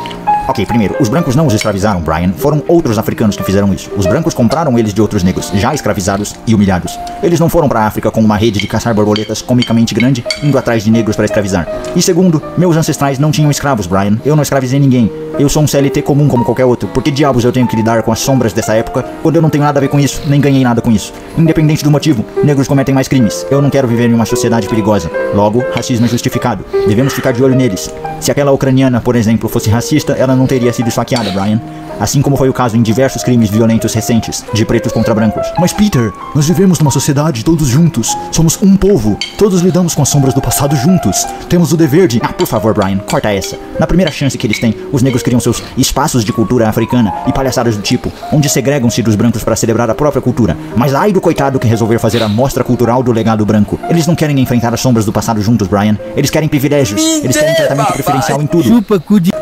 Ok, primeiro, os brancos não os escravizaram, Brian. Foram outros africanos que fizeram isso. Os brancos compraram eles de outros negros, já escravizados e humilhados. Eles não foram pra África com uma rede de caçar borboletas comicamente grande, indo atrás de negros para escravizar. E segundo, meus ancestrais não tinham escravos, Brian. Eu não escravizei ninguém. Eu sou um CLT comum como qualquer outro. Por que diabos eu tenho que lidar com as sombras dessa época quando eu não tenho nada a ver com isso, nem ganhei nada com isso? Independente do motivo, negros cometem mais crimes. Eu não quero viver em uma sociedade perigosa. Logo, racismo é justificado. Devemos ficar de olho neles. Se aquela ucraniana, por exemplo, fosse racista, ela não teria sido esfaqueada, Brian. Assim como foi o caso em diversos crimes violentos recentes, de pretos contra brancos. Mas Peter, nós vivemos numa sociedade todos juntos. Somos um povo. Todos lidamos com as sombras do passado juntos. Temos o dever de... por favor, Brian, corta essa. Na primeira chance que eles têm, os negros criam seus espaços de cultura africana e palhaçadas do tipo, onde segregam-se dos brancos para celebrar a própria cultura. Mas ai do coitado que resolver fazer a mostra cultural do legado branco. Eles não querem enfrentar as sombras do passado juntos, Brian. Eles querem privilégios. Eles querem tratamento preferencial em tudo.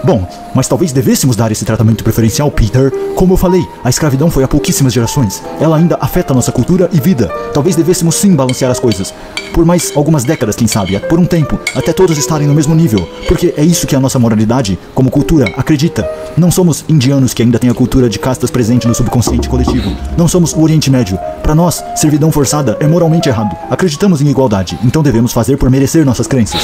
Bom, mas talvez devêssemos dar esse tratamento preferencial, Peter. Como eu falei, a escravidão foi há pouquíssimas gerações. Ela ainda afeta nossa cultura e vida. Talvez devêssemos sim balancear as coisas. Por mais algumas décadas, quem sabe, por um tempo, até todos estarem no mesmo nível. Porque é isso que a nossa moralidade, como cultura, acredita. Não somos indianos que ainda têm a cultura de castas presente no subconsciente coletivo. Não somos o Oriente Médio. Para nós, servidão forçada é moralmente errado. Acreditamos em igualdade, então devemos fazer por merecer nossas crenças.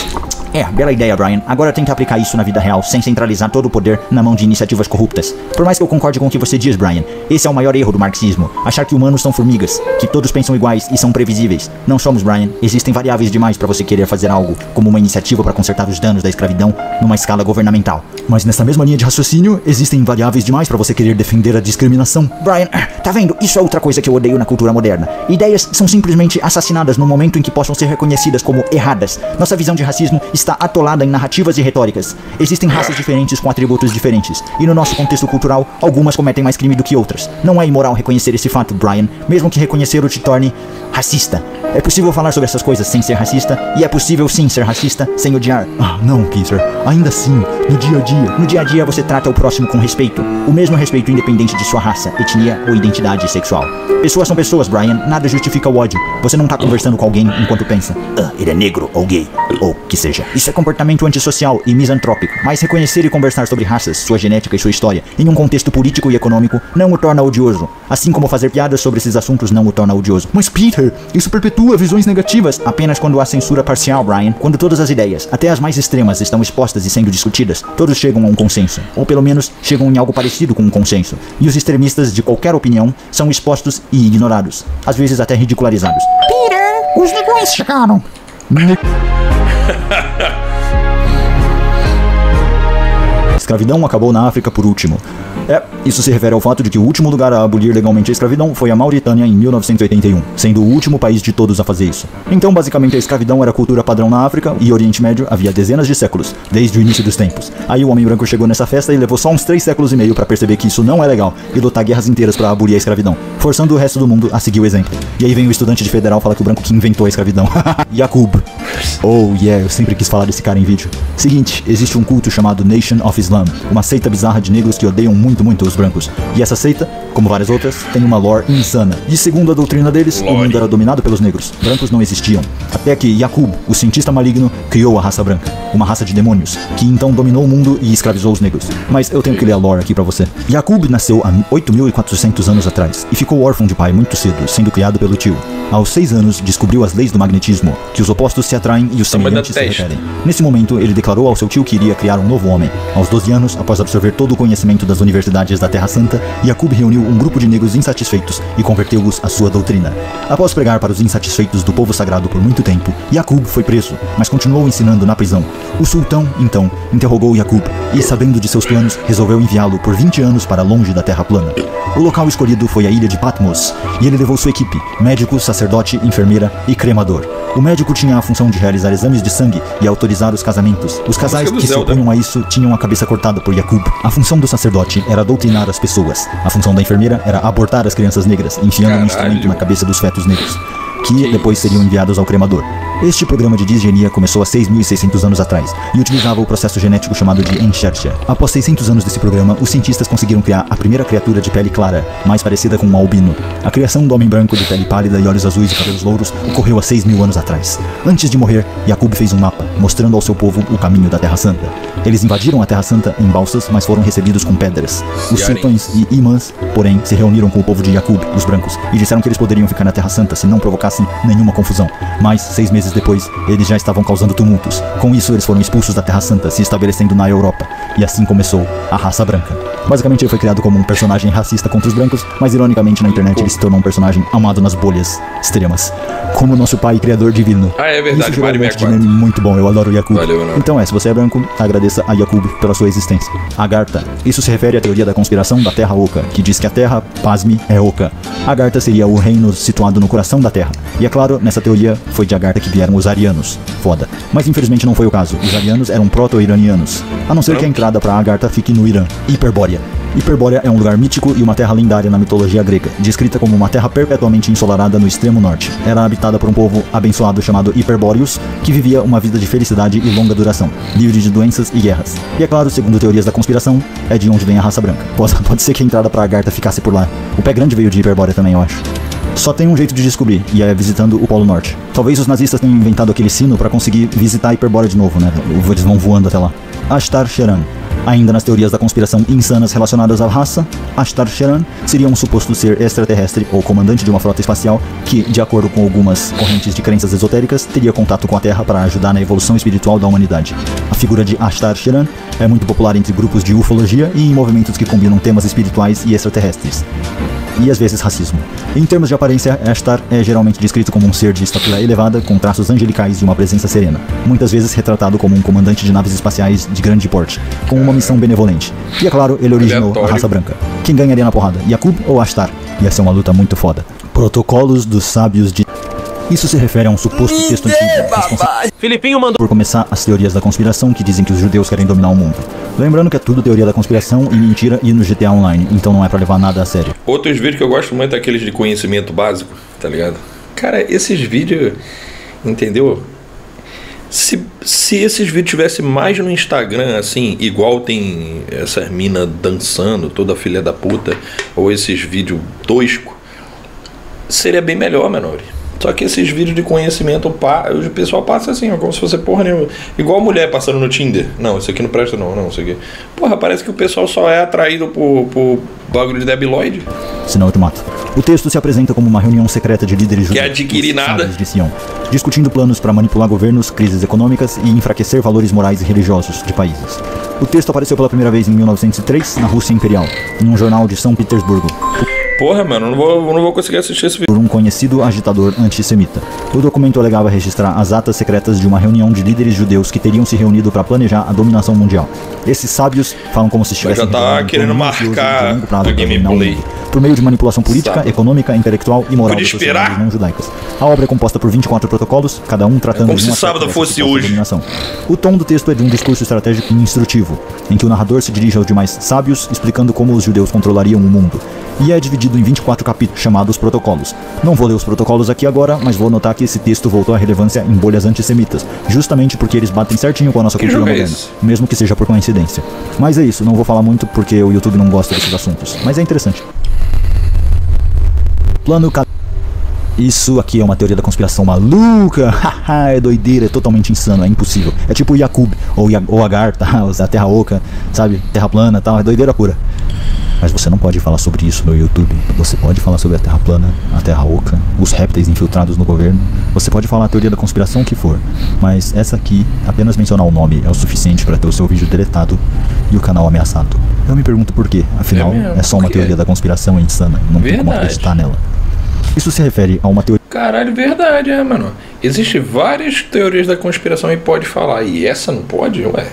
Bela ideia, Brian. Agora tenta aplicar isso na vida real, sem centralizar todo o poder na mão de iniciativas corruptas. Por mais que eu concorde com o que você diz, Brian, esse é o maior erro do marxismo. Achar que humanos são formigas, que todos pensam iguais e são previsíveis. Não somos, Brian. Existem variáveis demais para você querer fazer algo, como uma iniciativa para consertar os danos da escravidão numa escala governamental. Mas nessa mesma linha de raciocínio, existem variáveis demais para você querer defender a discriminação. Brian, tá vendo? Isso é outra coisa que eu odeio na cultura moderna. Ideias são simplesmente assassinadas no momento em que possam ser reconhecidas como erradas. Nossa visão de racismo está atolada em narrativas e retóricas. Existem raças diferentes com atributos diferentes, e no nosso contexto cultural, algumas cometem mais crime do que outras. Não é imoral reconhecer esse fato, Brian, mesmo que reconhecer-o te torne racista. É possível falar sobre essas coisas sem ser racista, e é possível sim ser racista sem odiar. Não, Peter. Ainda assim, no dia a dia. No dia a dia você trata o próximo com respeito. O mesmo respeito independente de sua raça, etnia ou identidade sexual. Pessoas são pessoas, Brian. Nada justifica o ódio. Você não tá conversando com alguém enquanto pensa, ele é negro ou gay, ou que seja. Isso é comportamento antissocial e misantrópico. Mas reconhecer e conversar sobre raças, sua genética e sua história, em um contexto político e econômico, não o torna odioso. Assim como fazer piadas sobre esses assuntos não o torna odioso. Mas Peter, isso perpetua visões negativas. Apenas quando há censura parcial, Brian. Quando todas as ideias, até as mais extremas, estão expostas e sendo discutidas, todos chegam a um consenso. Ou pelo menos, chegam em algo parecido com um consenso. E os extremistas de qualquer opinião são expostos e ignorados. Às vezes até ridicularizados. Peter, os negões chegaram. Escravidão acabou na África por último. Isso se refere ao fato de que o último lugar a abolir legalmente a escravidão foi a Mauritânia em 1981, sendo o último país de todos a fazer isso. Então, basicamente, a escravidão era cultura padrão na África e Oriente Médio havia dezenas de séculos, desde o início dos tempos. Aí o homem branco chegou nessa festa e levou só uns 3 séculos e meio para perceber que isso não é legal e lutar guerras inteiras para abolir a escravidão, forçando o resto do mundo a seguir o exemplo. E aí vem o estudante de federal falar que o branco que inventou a escravidão. Yaqub. Oh yeah, eu sempre quis falar desse cara em vídeo. Seguinte, existe um culto chamado Nation of Islam, uma seita bizarra de negros que odeiam muito os brancos. E essa seita, como várias outras, tem uma lore insana. E segundo a doutrina deles, o mundo era dominado pelos negros. Brancos não existiam. Até que Yaqub, o cientista maligno, criou a raça branca, uma raça de demônios, que então dominou o mundo e escravizou os negros. Mas eu tenho que ler a lore aqui pra você. Yaqub nasceu há 8.400 anos atrás e ficou órfão de pai muito cedo, sendo criado pelo tio. Aos 6 anos, descobriu as leis do magnetismo, que os opostos se atraem e os semelhantes se repelem. Nesse momento, ele declarou ao seu tio que iria criar um novo homem. Aos 12 anos, após absorver todo o conhecimento das universidades da Terra Santa, Yaqub reuniu um grupo de negros insatisfeitos e converteu-os à sua doutrina. Após pregar para os insatisfeitos do povo sagrado por muito tempo, Yaqub foi preso, mas continuou ensinando na prisão. O sultão, então, interrogou Yaqub e, sabendo de seus planos, resolveu enviá-lo por 20 anos para longe da Terra plana. O local escolhido foi a ilha de Patmos, e ele levou sua equipe, médico, sacerdote, enfermeira e cremador. O médico tinha a função de realizar exames de sangue e autorizar os casamentos. Os casais que se opunham a isso tinham a cabeça cortada por Yaqub. A função do sacerdote era doutrinar as pessoas. A função da enfermeira era abortar as crianças negras, enfiando um instrumento na cabeça dos fetos negros, que depois seriam enviados ao cremador. Este programa de disgenia começou há 6.600 anos atrás e utilizava o processo genético chamado de enxertia. Após 600 anos desse programa, os cientistas conseguiram criar a primeira criatura de pele clara, mais parecida com um albino. A criação do homem branco de pele pálida e olhos azuis e cabelos louros ocorreu há 6.000 anos atrás. Antes de morrer, Yaqub fez um mapa, mostrando ao seu povo o caminho da Terra Santa. Eles invadiram a Terra Santa em balsas, mas foram recebidos com pedras. Os sultões e imãs, porém, se reuniram com o povo de Yaqub, os brancos, e disseram que eles poderiam ficar na Terra Santa se não provocassem nenhuma confusão. Mas, 6 meses depois, eles já estavam causando tumultos. Com isso, eles foram expulsos da Terra Santa, se estabelecendo na Europa. E assim começou a raça branca. Basicamente, ele foi criado como um personagem racista contra os brancos, mas ironicamente na internet ele se tornou um personagem amado nas bolhas extremas, como nosso pai e criador divino. É verdade, isso Mario 64. Muito bom, eu adoro o Yaqub. Valeu, então se você é branco, agradeça a Yaqub pela sua existência. Agartha. Isso se refere à teoria da conspiração da Terra Oca, que diz que a Terra, pasme, é oca. Agartha seria o reino situado no coração da Terra. E é claro, nessa teoria foi de Agartha que vieram os arianos. Foda. Mas infelizmente não foi o caso. Os arianos eram proto-iranianos. A não ser que a entrada para Agartha fique no Irã. Hiperbórea. Hiperbórea é um lugar mítico e uma terra lendária na mitologia grega, descrita como uma terra perpetuamente ensolarada no extremo norte. Era habitada por um povo abençoado chamado Hiperbóreos, que vivia uma vida de felicidade e longa duração, livre de doenças e guerras. E é claro, segundo teorias da conspiração, é de onde vem a raça branca. Pode ser que a entrada para Agartha ficasse por lá. O Pé Grande veio de Hiperbórea também, eu acho. Só tem um jeito de descobrir, e é visitando o Polo Norte. Talvez os nazistas tenham inventado aquele sino para conseguir visitar Hiperbórea de novo, né? Eles vão voando até lá. Ashtar Sheran. Ainda nas teorias da conspiração insanas relacionadas à raça, Ashtar Sheran seria um suposto ser extraterrestre ou comandante de uma frota espacial que, de acordo com algumas correntes de crenças esotéricas, teria contato com a Terra para ajudar na evolução espiritual da humanidade. A figura de Ashtar Sheran é muito popular entre grupos de ufologia e em movimentos que combinam temas espirituais e extraterrestres. E às vezes racismo. Em termos de aparência, Ashtar é geralmente descrito como um ser de estatura elevada, com traços angelicais e uma presença serena, muitas vezes retratado como um comandante de naves espaciais de grande porte, com uma missão benevolente. E é claro, ele originou a raça branca. Quem ganharia na porrada, Yaqub ou Ashtar? Ia ser uma luta muito foda. Protocolos dos sábios de... Isso se refere a um suposto texto antigo. Filipinho mandou... Por começar, as teorias da conspiração que dizem que os judeus querem dominar o mundo. Lembrando que é tudo teoria da conspiração e mentira e no GTA Online, então não é pra levar nada a sério. Outros vídeos que eu gosto muito é aqueles de conhecimento básico, tá ligado? Cara, esses vídeos, entendeu? Se esses vídeos tivessem mais no Instagram, assim, igual tem essas minas dançando, toda filha da puta, ou esses vídeos toscos, seria bem melhor, menor. Só que esses vídeos de conhecimento, o pessoal passa assim, ó, como se fosse porra nenhuma. Igual a mulher passando no Tinder. Não, isso aqui não presta não, isso aqui. Porra, parece que o pessoal só é atraído por bagulho de debilóide. Senão eu te mato. O texto se apresenta como uma reunião secreta de líderes judeus. Quer adquirir nada. De Sião, discutindo planos para manipular governos, crises econômicas e enfraquecer valores morais e religiosos de países. O texto apareceu pela primeira vez em 1903, na Rússia Imperial, em um jornal de São Petersburgo. Porra, mano, eu não vou conseguir assistir esse vídeo. Por um conhecido agitador antissemita. O documento alegava registrar as atas secretas de uma reunião de líderes judeus que teriam se reunido para planejar a dominação mundial. Esses sábios falam como se estivessem... Já tá querendo marcar a gameplay. Por meio de manipulação política, econômica, intelectual e moral das sociedades não judaicas. A obra é composta por 24 protocolos, cada um tratando de uma sábado fosse hoje. Dominação. O tom do texto é de um discurso estratégico e instrutivo, em que o narrador se dirige aos demais sábios, explicando como os judeus controlariam o mundo. E é dividido em 24 capítulos, chamados protocolos. Não vou ler os protocolos aqui agora, mas vou notar que esse texto voltou à relevância em bolhas antissemitas, justamente porque eles batem certinho com a nossa cultura moderna, mesmo que seja por coincidência. Mas é isso, não vou falar muito porque o YouTube não gosta desses assuntos, mas é interessante. Plano Isso aqui é uma teoria da conspiração maluca. É doideira, é totalmente insano, é impossível. É tipo o Yaqub, ou Agar, tá? A Terra Oca, sabe? Terra plana e tal, é doideira pura. Mas você não pode falar sobre isso no YouTube. Você pode falar sobre a Terra plana, a Terra Oca, os répteis infiltrados no governo. Você pode falar a teoria da conspiração que for. Mas essa aqui, apenas mencionar o nome é o suficiente para ter o seu vídeo deletado e o canal ameaçado. Eu me pergunto por quê. Afinal, é só uma teoria da conspiração insana. Não tem como acreditar nela. Isso se refere a uma teoria... Caralho, verdade, mano. Existem várias teorias da conspiração e pode falar. E essa não pode? Ué.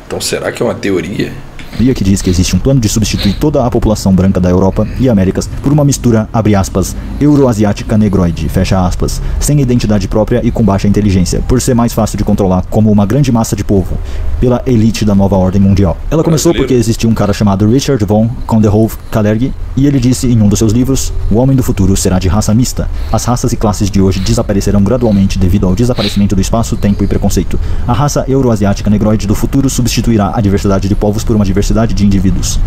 Então será que é uma teoria? Que diz que existe um plano de substituir toda a população branca da Europa e Américas por uma mistura, abre aspas, euroasiática negroide, fecha aspas, sem identidade própria e com baixa inteligência, por ser mais fácil de controlar como uma grande massa de povo, pela elite da nova ordem mundial. Ela começou porque existia um cara chamado Richard von Coudenhove-Kalergi, e ele disse em um dos seus livros: o homem do futuro será de raça mista. As raças e classes de hoje desaparecerão gradualmente devido ao desaparecimento do espaço, tempo e preconceito. A raça euroasiática negroide do futuro substituirá a diversidade de povos por uma diversidade de indivíduos.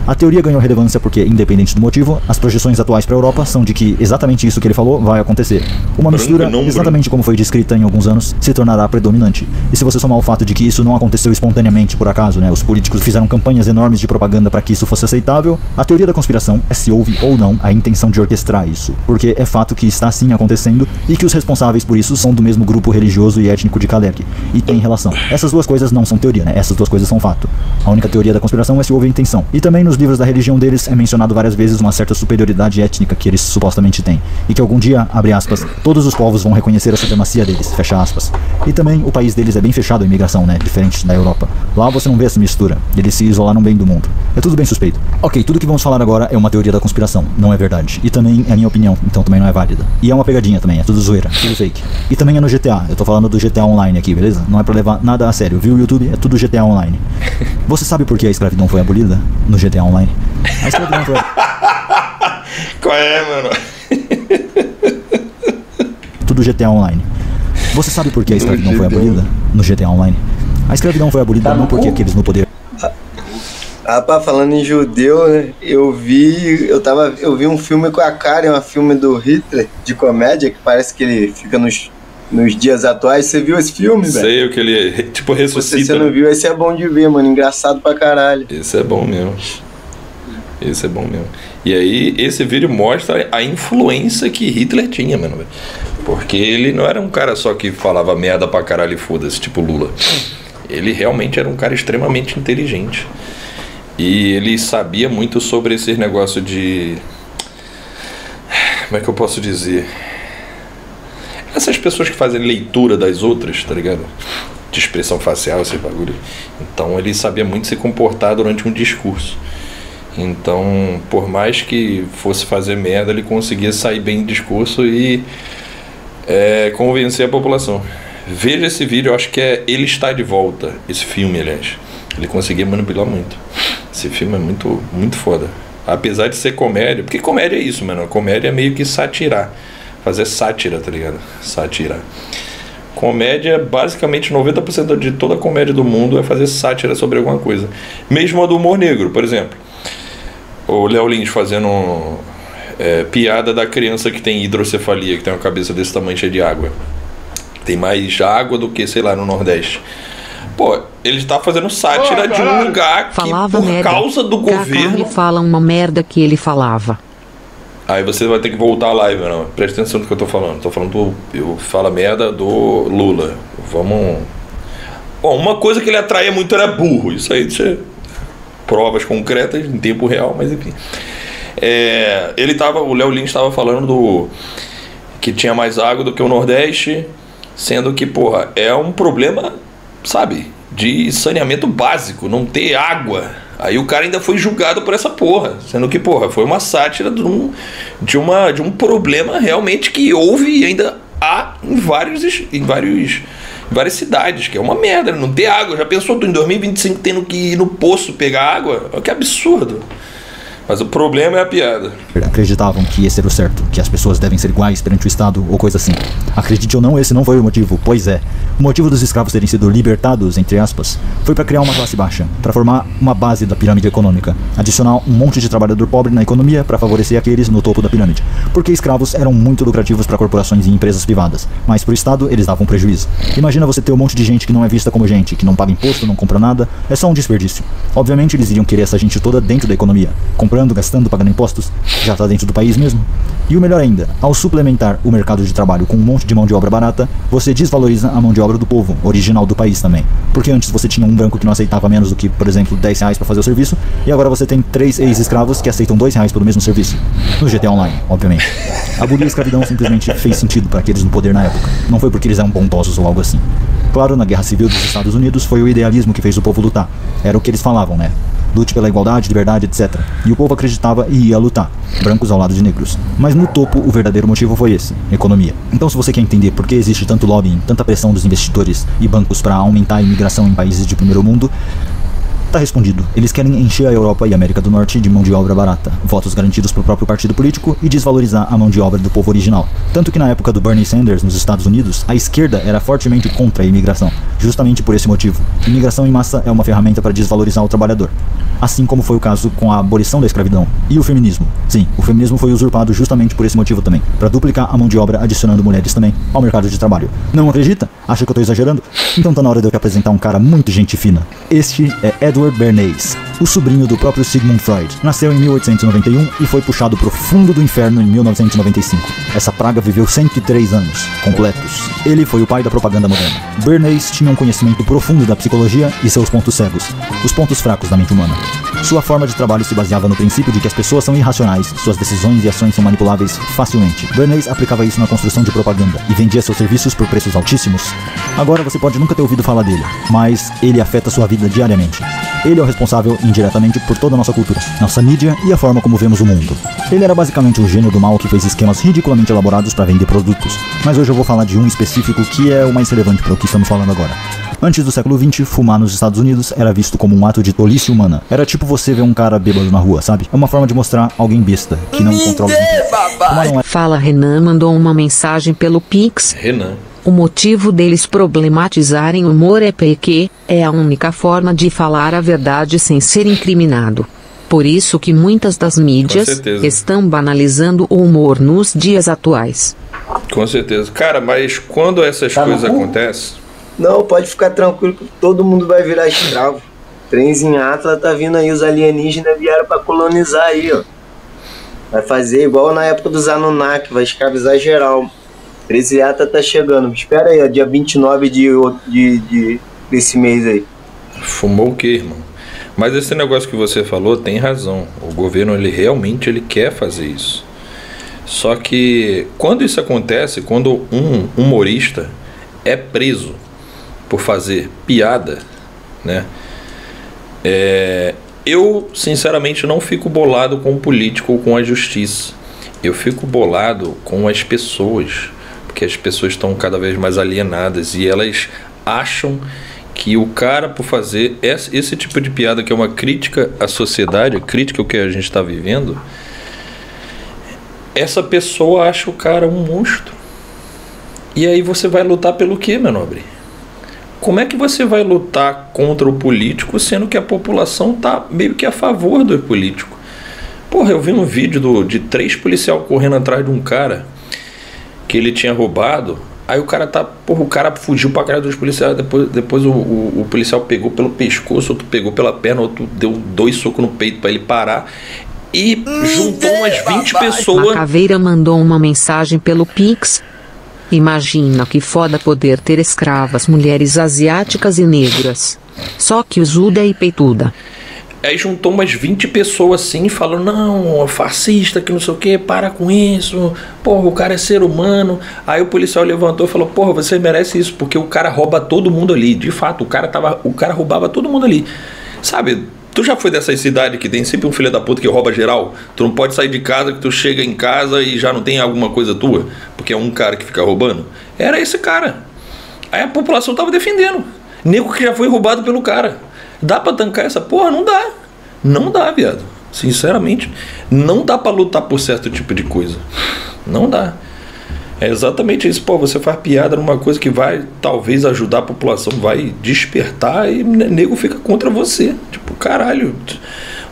A teoria ganhou relevância porque, independente do motivo, as projeções atuais para a Europa são de que exatamente isso que ele falou vai acontecer. Uma mistura, exatamente como foi descrita em alguns anos, se tornará predominante. E se você somar o fato de que isso não aconteceu espontaneamente por acaso, né? Os políticos fizeram campanhas enormes de propaganda para que isso fosse aceitável, a teoria da conspiração é se houve ou não a intenção de orquestrar isso. Porque é fato que está sim acontecendo e que os responsáveis por isso são do mesmo grupo religioso e étnico de Kalergi. E tem relação. Essas duas coisas não são teoria, né? Essas duas coisas são fato. A única teoria da conspiração é se houve a intenção. E também nos livros da religião deles é mencionado várias vezes uma certa superioridade étnica que eles supostamente têm. E que algum dia, abre aspas, todos os povos vão reconhecer a supremacia deles, fecha aspas. E também o país deles é bem fechado à imigração, né? Diferente da Europa. Lá você não vê essa mistura. Eles se isolaram bem do mundo. É tudo bem suspeito. Ok, tudo que vamos falar agora é uma teoria da conspiração. Não é verdade. E também é a minha opinião, então também não é válida. E é uma pegadinha também, é tudo zoeira, tudo fake. E também é no GTA. Eu tô falando do GTA Online aqui, beleza? Não é pra levar nada a sério, viu? O YouTube é tudo GTA Online. Você sabe por que a escravidão foi abolida no GTA Online? A escravidão foi... Qual é, mano? Tudo GTA Online. Você sabe por que a escravidão foi abolida no GTA Online? A escravidão foi abolida não porque aqueles no poder... Rapaz, falando em judeu, né? Eu vi um filme com a Karen, um filme do Hitler, de comédia, que parece que ele fica nos dias atuais. Você viu esse filme, velho? Sei, o que ele, tipo, ressuscita. Se você não viu, esse é bom de ver, mano. Engraçado pra caralho. Esse é bom mesmo. Esse é bom mesmo. E aí, esse vídeo mostra a influência que Hitler tinha, mano. Porque ele não era um cara só que falava merda pra caralho e foda-se, tipo Lula. Ele realmente era um cara extremamente inteligente. E ele sabia muito sobre esses negócios de... Como é que eu posso dizer? Essas pessoas que fazem leitura das outras, tá ligado? De expressão facial, esse bagulho. Então ele sabia muito se comportar durante um discurso. Então, por mais que fosse fazer merda, ele conseguia sair bem do discurso e convencer a população. Veja esse vídeo, eu acho que Ele Está de Volta. Esse filme, aliás. Ele conseguia manipular muito. Esse filme é muito, muito foda. Apesar de ser comédia, porque comédia é isso, mano. Comédia é meio que satirar. Fazer sátira, tá ligado? Sátira. Comédia, basicamente 90% de toda a comédia do mundo é fazer sátira sobre alguma coisa. Mesmo a do humor negro, por exemplo. O Léo Lins fazendo piada da criança que tem hidrocefalia, que tem uma cabeça desse tamanho cheia de água. Tem mais água do que, sei lá, no Nordeste. Pô, ele tá fazendo sátira de um lugar que, falava por merda. Causa do governo... Ele fala uma merda que ele falava. Aí você vai ter que voltar à live, não. Presta atenção no que eu tô falando. Tô falando eu falo merda do Lula. Vamos... Bom, uma coisa que ele atraía muito era burro. Isso aí, provas concretas em tempo real, mas enfim. O Léo Lins estava falando que tinha mais água do que o Nordeste, sendo que, porra, é um problema, sabe, de saneamento básico, não ter água. Aí o cara ainda foi julgado por essa porra, sendo que, porra, foi uma sátira de um problema realmente que houve e ainda há em várias cidades, que é uma merda, não ter água. Já pensou tu em 2025 tendo que ir no poço pegar água? Que absurdo. Mas o problema é a piada. Acreditavam que esse era o certo, que as pessoas devem ser iguais perante o Estado ou coisa assim. Acredite ou não, esse não foi o motivo, pois é. O motivo dos escravos terem sido libertados, entre aspas, foi para criar uma classe baixa, para formar uma base da pirâmide econômica, adicionar um monte de trabalhador pobre na economia para favorecer aqueles no topo da pirâmide. Porque escravos eram muito lucrativos para corporações e empresas privadas, mas pro Estado eles davam prejuízo. Imagina você ter um monte de gente que não é vista como gente, que não paga imposto, não compra nada, é só um desperdício. Obviamente eles iriam querer essa gente toda dentro da economia, comprando, gastando, pagando impostos, já tá dentro do país mesmo. E o melhor ainda, ao suplementar o mercado de trabalho com um monte de mão de obra barata, você desvaloriza a mão de obra do povo, original do país também. Porque antes você tinha um branco que não aceitava menos do que, por exemplo, R$10 para fazer o serviço, e agora você tem 3 ex-escravos que aceitam R$2 pelo mesmo serviço. No GTA Online, obviamente. Abolir a escravidão simplesmente fez sentido para aqueles no poder na época. Não foi porque eles eram bondosos ou algo assim. Claro, na Guerra Civil dos Estados Unidos foi o idealismo que fez o povo lutar. Era o que eles falavam, né? Lute pela igualdade, liberdade, etc. E o povo acreditava e ia lutar, brancos ao lado de negros. Mas no topo, o verdadeiro motivo foi esse, economia. Então se você quer entender por que existe tanto lobbying, tanta pressão dos investidores e bancos para aumentar a imigração em países de primeiro mundo, tá respondido. Eles querem encher a Europa e a América do Norte de mão de obra barata, votos garantidos pro próprio partido político e desvalorizar a mão de obra do povo original. Tanto que na época do Bernie Sanders nos Estados Unidos, a esquerda era fortemente contra a imigração, justamente por esse motivo. Imigração em massa é uma ferramenta para desvalorizar o trabalhador. Assim como foi o caso com a abolição da escravidão e o feminismo. Sim, o feminismo foi usurpado justamente por esse motivo também, para duplicar a mão de obra adicionando mulheres também ao mercado de trabalho. Não acredita? Acha que eu tô exagerando? Então tá na hora de eu te apresentar um cara muito gente fina. Este é Edward Bernays, o sobrinho do próprio Sigmund Freud. Nasceu em 1891 e foi puxado pro fundo do inferno em 1995. Essa praga viveu 103 anos completos. Ele foi o pai da propaganda moderna. Bernays tinha um conhecimento profundo da psicologia e seus pontos cegos, os pontos fracos da mente humana. Sua forma de trabalho se baseava no princípio de que as pessoas são irracionais, suas decisões e ações são manipuláveis facilmente. Bernays aplicava isso na construção de propaganda e vendia seus serviços por preços altíssimos. Agora você pode nunca ter ouvido falar dele, mas ele afeta sua vida diariamente. Ele é o responsável indiretamente por toda a nossa cultura, nossa mídia e a forma como vemos o mundo. Ele era basicamente um gênio do mal que fez esquemas ridiculamente elaborados para vender produtos. Mas hoje eu vou falar de um específico que é o mais relevante para o que estamos falando agora. Antes do século XX, fumar nos Estados Unidos era visto como um ato de tolice humana. Era tipo você ver um cara bêbado na rua, sabe? É uma forma de mostrar alguém besta, que não controla os... Fala, Renan mandou uma mensagem pelo Pix. Renan. O motivo deles problematizarem o humor é porque é a única forma de falar a verdade sem ser incriminado. Por isso que muitas das mídias estão banalizando o humor nos dias atuais. Com certeza. Cara, mas quando essas coisas acontecem... Não, pode ficar tranquilo que todo mundo vai virar escravo. Trenzinho Atlas tá vindo aí, os alienígenas vieram pra colonizar aí, ó. Vai fazer igual na época dos Anunnaki, vai escravizar geral. 13 Atlas tá chegando. Espera aí, ó, dia 29 desse mês aí. Fumou o quê, irmão? Mas esse negócio que você falou tem razão. O governo, ele realmente quer fazer isso. Só que quando isso acontece, quando um humorista é preso por fazer piada, né? Eu, sinceramente, não fico bolado com o político ou com a justiça. Eu fico bolado com as pessoas, porque as pessoas estão cada vez mais alienadas e elas acham que o cara, por fazer esse tipo de piada, que é uma crítica à sociedade, crítica ao que a gente está vivendo, essa pessoa acha o cara um monstro. E aí você vai lutar pelo quê, meu nobre? Como é que você vai lutar contra o político, sendo que a população tá meio que a favor do político? Porra, eu vi um vídeo de 3 policiais correndo atrás de um cara que ele tinha roubado. Aí o cara o cara fugiu pra cara dos policiais. Depois o policial pegou pelo pescoço, outro pegou pela perna, outro deu 2 socos no peito pra ele parar. E juntou umas 20 pessoas. A Caveira mandou uma mensagem pelo Pix. Imagina que foda poder ter escravas, mulheres asiáticas e negras. Só que usuda e peituda. Aí juntou umas 20 pessoas assim, falando, não, fascista, que não sei o que, para com isso, porra, o cara é ser humano. Aí o policial levantou e falou, porra, você merece isso, porque o cara rouba todo mundo ali. De fato, o cara roubava todo mundo ali. Sabe, tu já foi dessas cidades que tem sempre um filho da puta que rouba geral? Tu não pode sair de casa, que tu chega em casa e já não tem alguma coisa tua, porque é um cara que fica roubando? Era esse cara. Aí a população tava defendendo. Nego que já foi roubado pelo cara. Dá pra tancar essa porra? Não dá. Não dá, viado. Sinceramente, não dá pra lutar por certo tipo de coisa. Não dá. É exatamente isso. Pô, você faz piada numa coisa que vai talvez ajudar a população, vai despertar, e nego fica contra você. Tipo, caralho,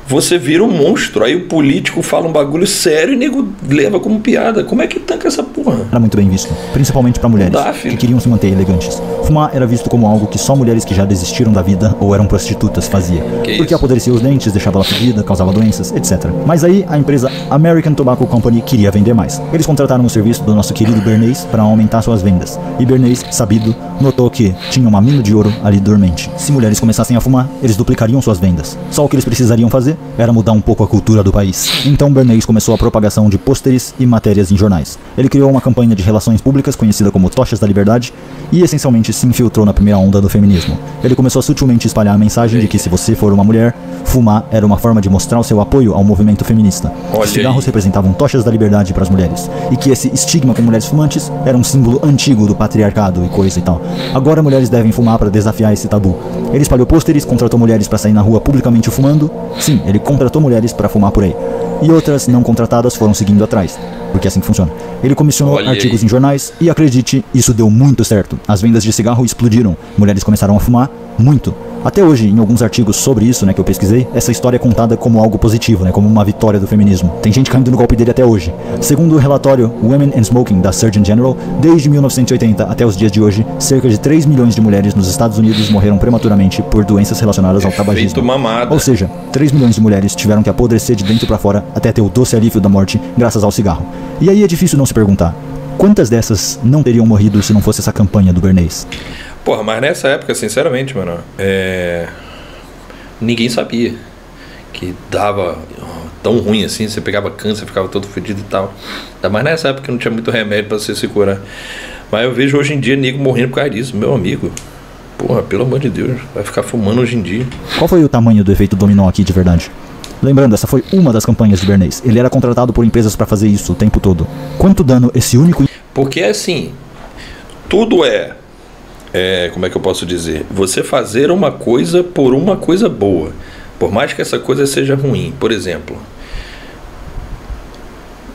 você vira um monstro. Aí o político fala um bagulho sério e nego leva como piada. Como é que tanca essa porra? Era muito bem visto, principalmente pra mulheres que queriam se manter elegantes. Fumar era visto como algo que só mulheres que já desistiram da vida ou eram prostitutas faziam, porque apodrecia os dentes, deixava ela fedida, causava doenças, etc. Mas aí a empresa American Tobacco Company queria vender mais. Eles contrataram o serviço do nosso querido Bernays para aumentar suas vendas. E Bernays, sabido, notou que tinha uma mina de ouro ali dormente. Se mulheres começassem a fumar, eles duplicariam suas vendas. Só o que eles precisariam fazer era mudar um pouco a cultura do país. Então Bernays começou a propagação de pôsteres e matérias em jornais. Ele criou uma campanha de relações públicas conhecida como Tochas da Liberdade e essencialmente se infiltrou na primeira onda do feminismo. Ele começou a sutilmente espalhar a mensagem de que se você for uma mulher, fumar era uma forma de mostrar o seu apoio ao movimento feminista. Os cigarros representavam tochas da liberdade para as mulheres e que esse estigma com mulheres fumantes era um símbolo antigo do patriarcado e coisa e tal. Agora mulheres devem fumar para desafiar esse tabu. Ele espalhou pôsteres, contratou mulheres para sair na rua publicamente fumando. Sim, ele contratou mulheres para fumar por aí. E outras não contratadas foram seguindo atrás, porque é assim que funciona. Ele comissionou artigos em jornais e, acredite, isso deu muito certo. As vendas de cigarro explodiram, mulheres começaram a fumar muito. Até hoje, em alguns artigos sobre isso, que eu pesquisei, essa história é contada como algo positivo, como uma vitória do feminismo. Tem gente caindo no golpe dele até hoje. Segundo o relatório Women and Smoking da Surgeon General, desde 1980 até os dias de hoje, cerca de 3 milhões de mulheres nos Estados Unidos morreram prematuramente por doenças relacionadas ao tabagismo. Ou seja, 3 milhões de mulheres tiveram que apodrecer de dentro para fora até ter o doce alívio da morte graças ao cigarro. E aí é difícil não se perguntar, quantas dessas não teriam morrido se não fosse essa campanha do Bernays? Porra, mas nessa época, sinceramente, mano, ninguém sabia que dava tão ruim assim, você pegava câncer, ficava todo fodido e tal. Mas nessa época não tinha muito remédio pra você se curar. Mas eu vejo hoje em dia nego morrendo por causa disso, meu amigo. Porra, pelo amor de Deus, vai ficar fumando hoje em dia. Qual foi o tamanho do efeito dominó aqui de verdade? Lembrando, essa foi uma das campanhas de Bernays. Ele era contratado por empresas pra fazer isso o tempo todo. Quanto dano esse único... Porque assim, tudo como é que eu posso dizer? Você fazer uma coisa por uma coisa boa, por mais que essa coisa seja ruim. Por exemplo,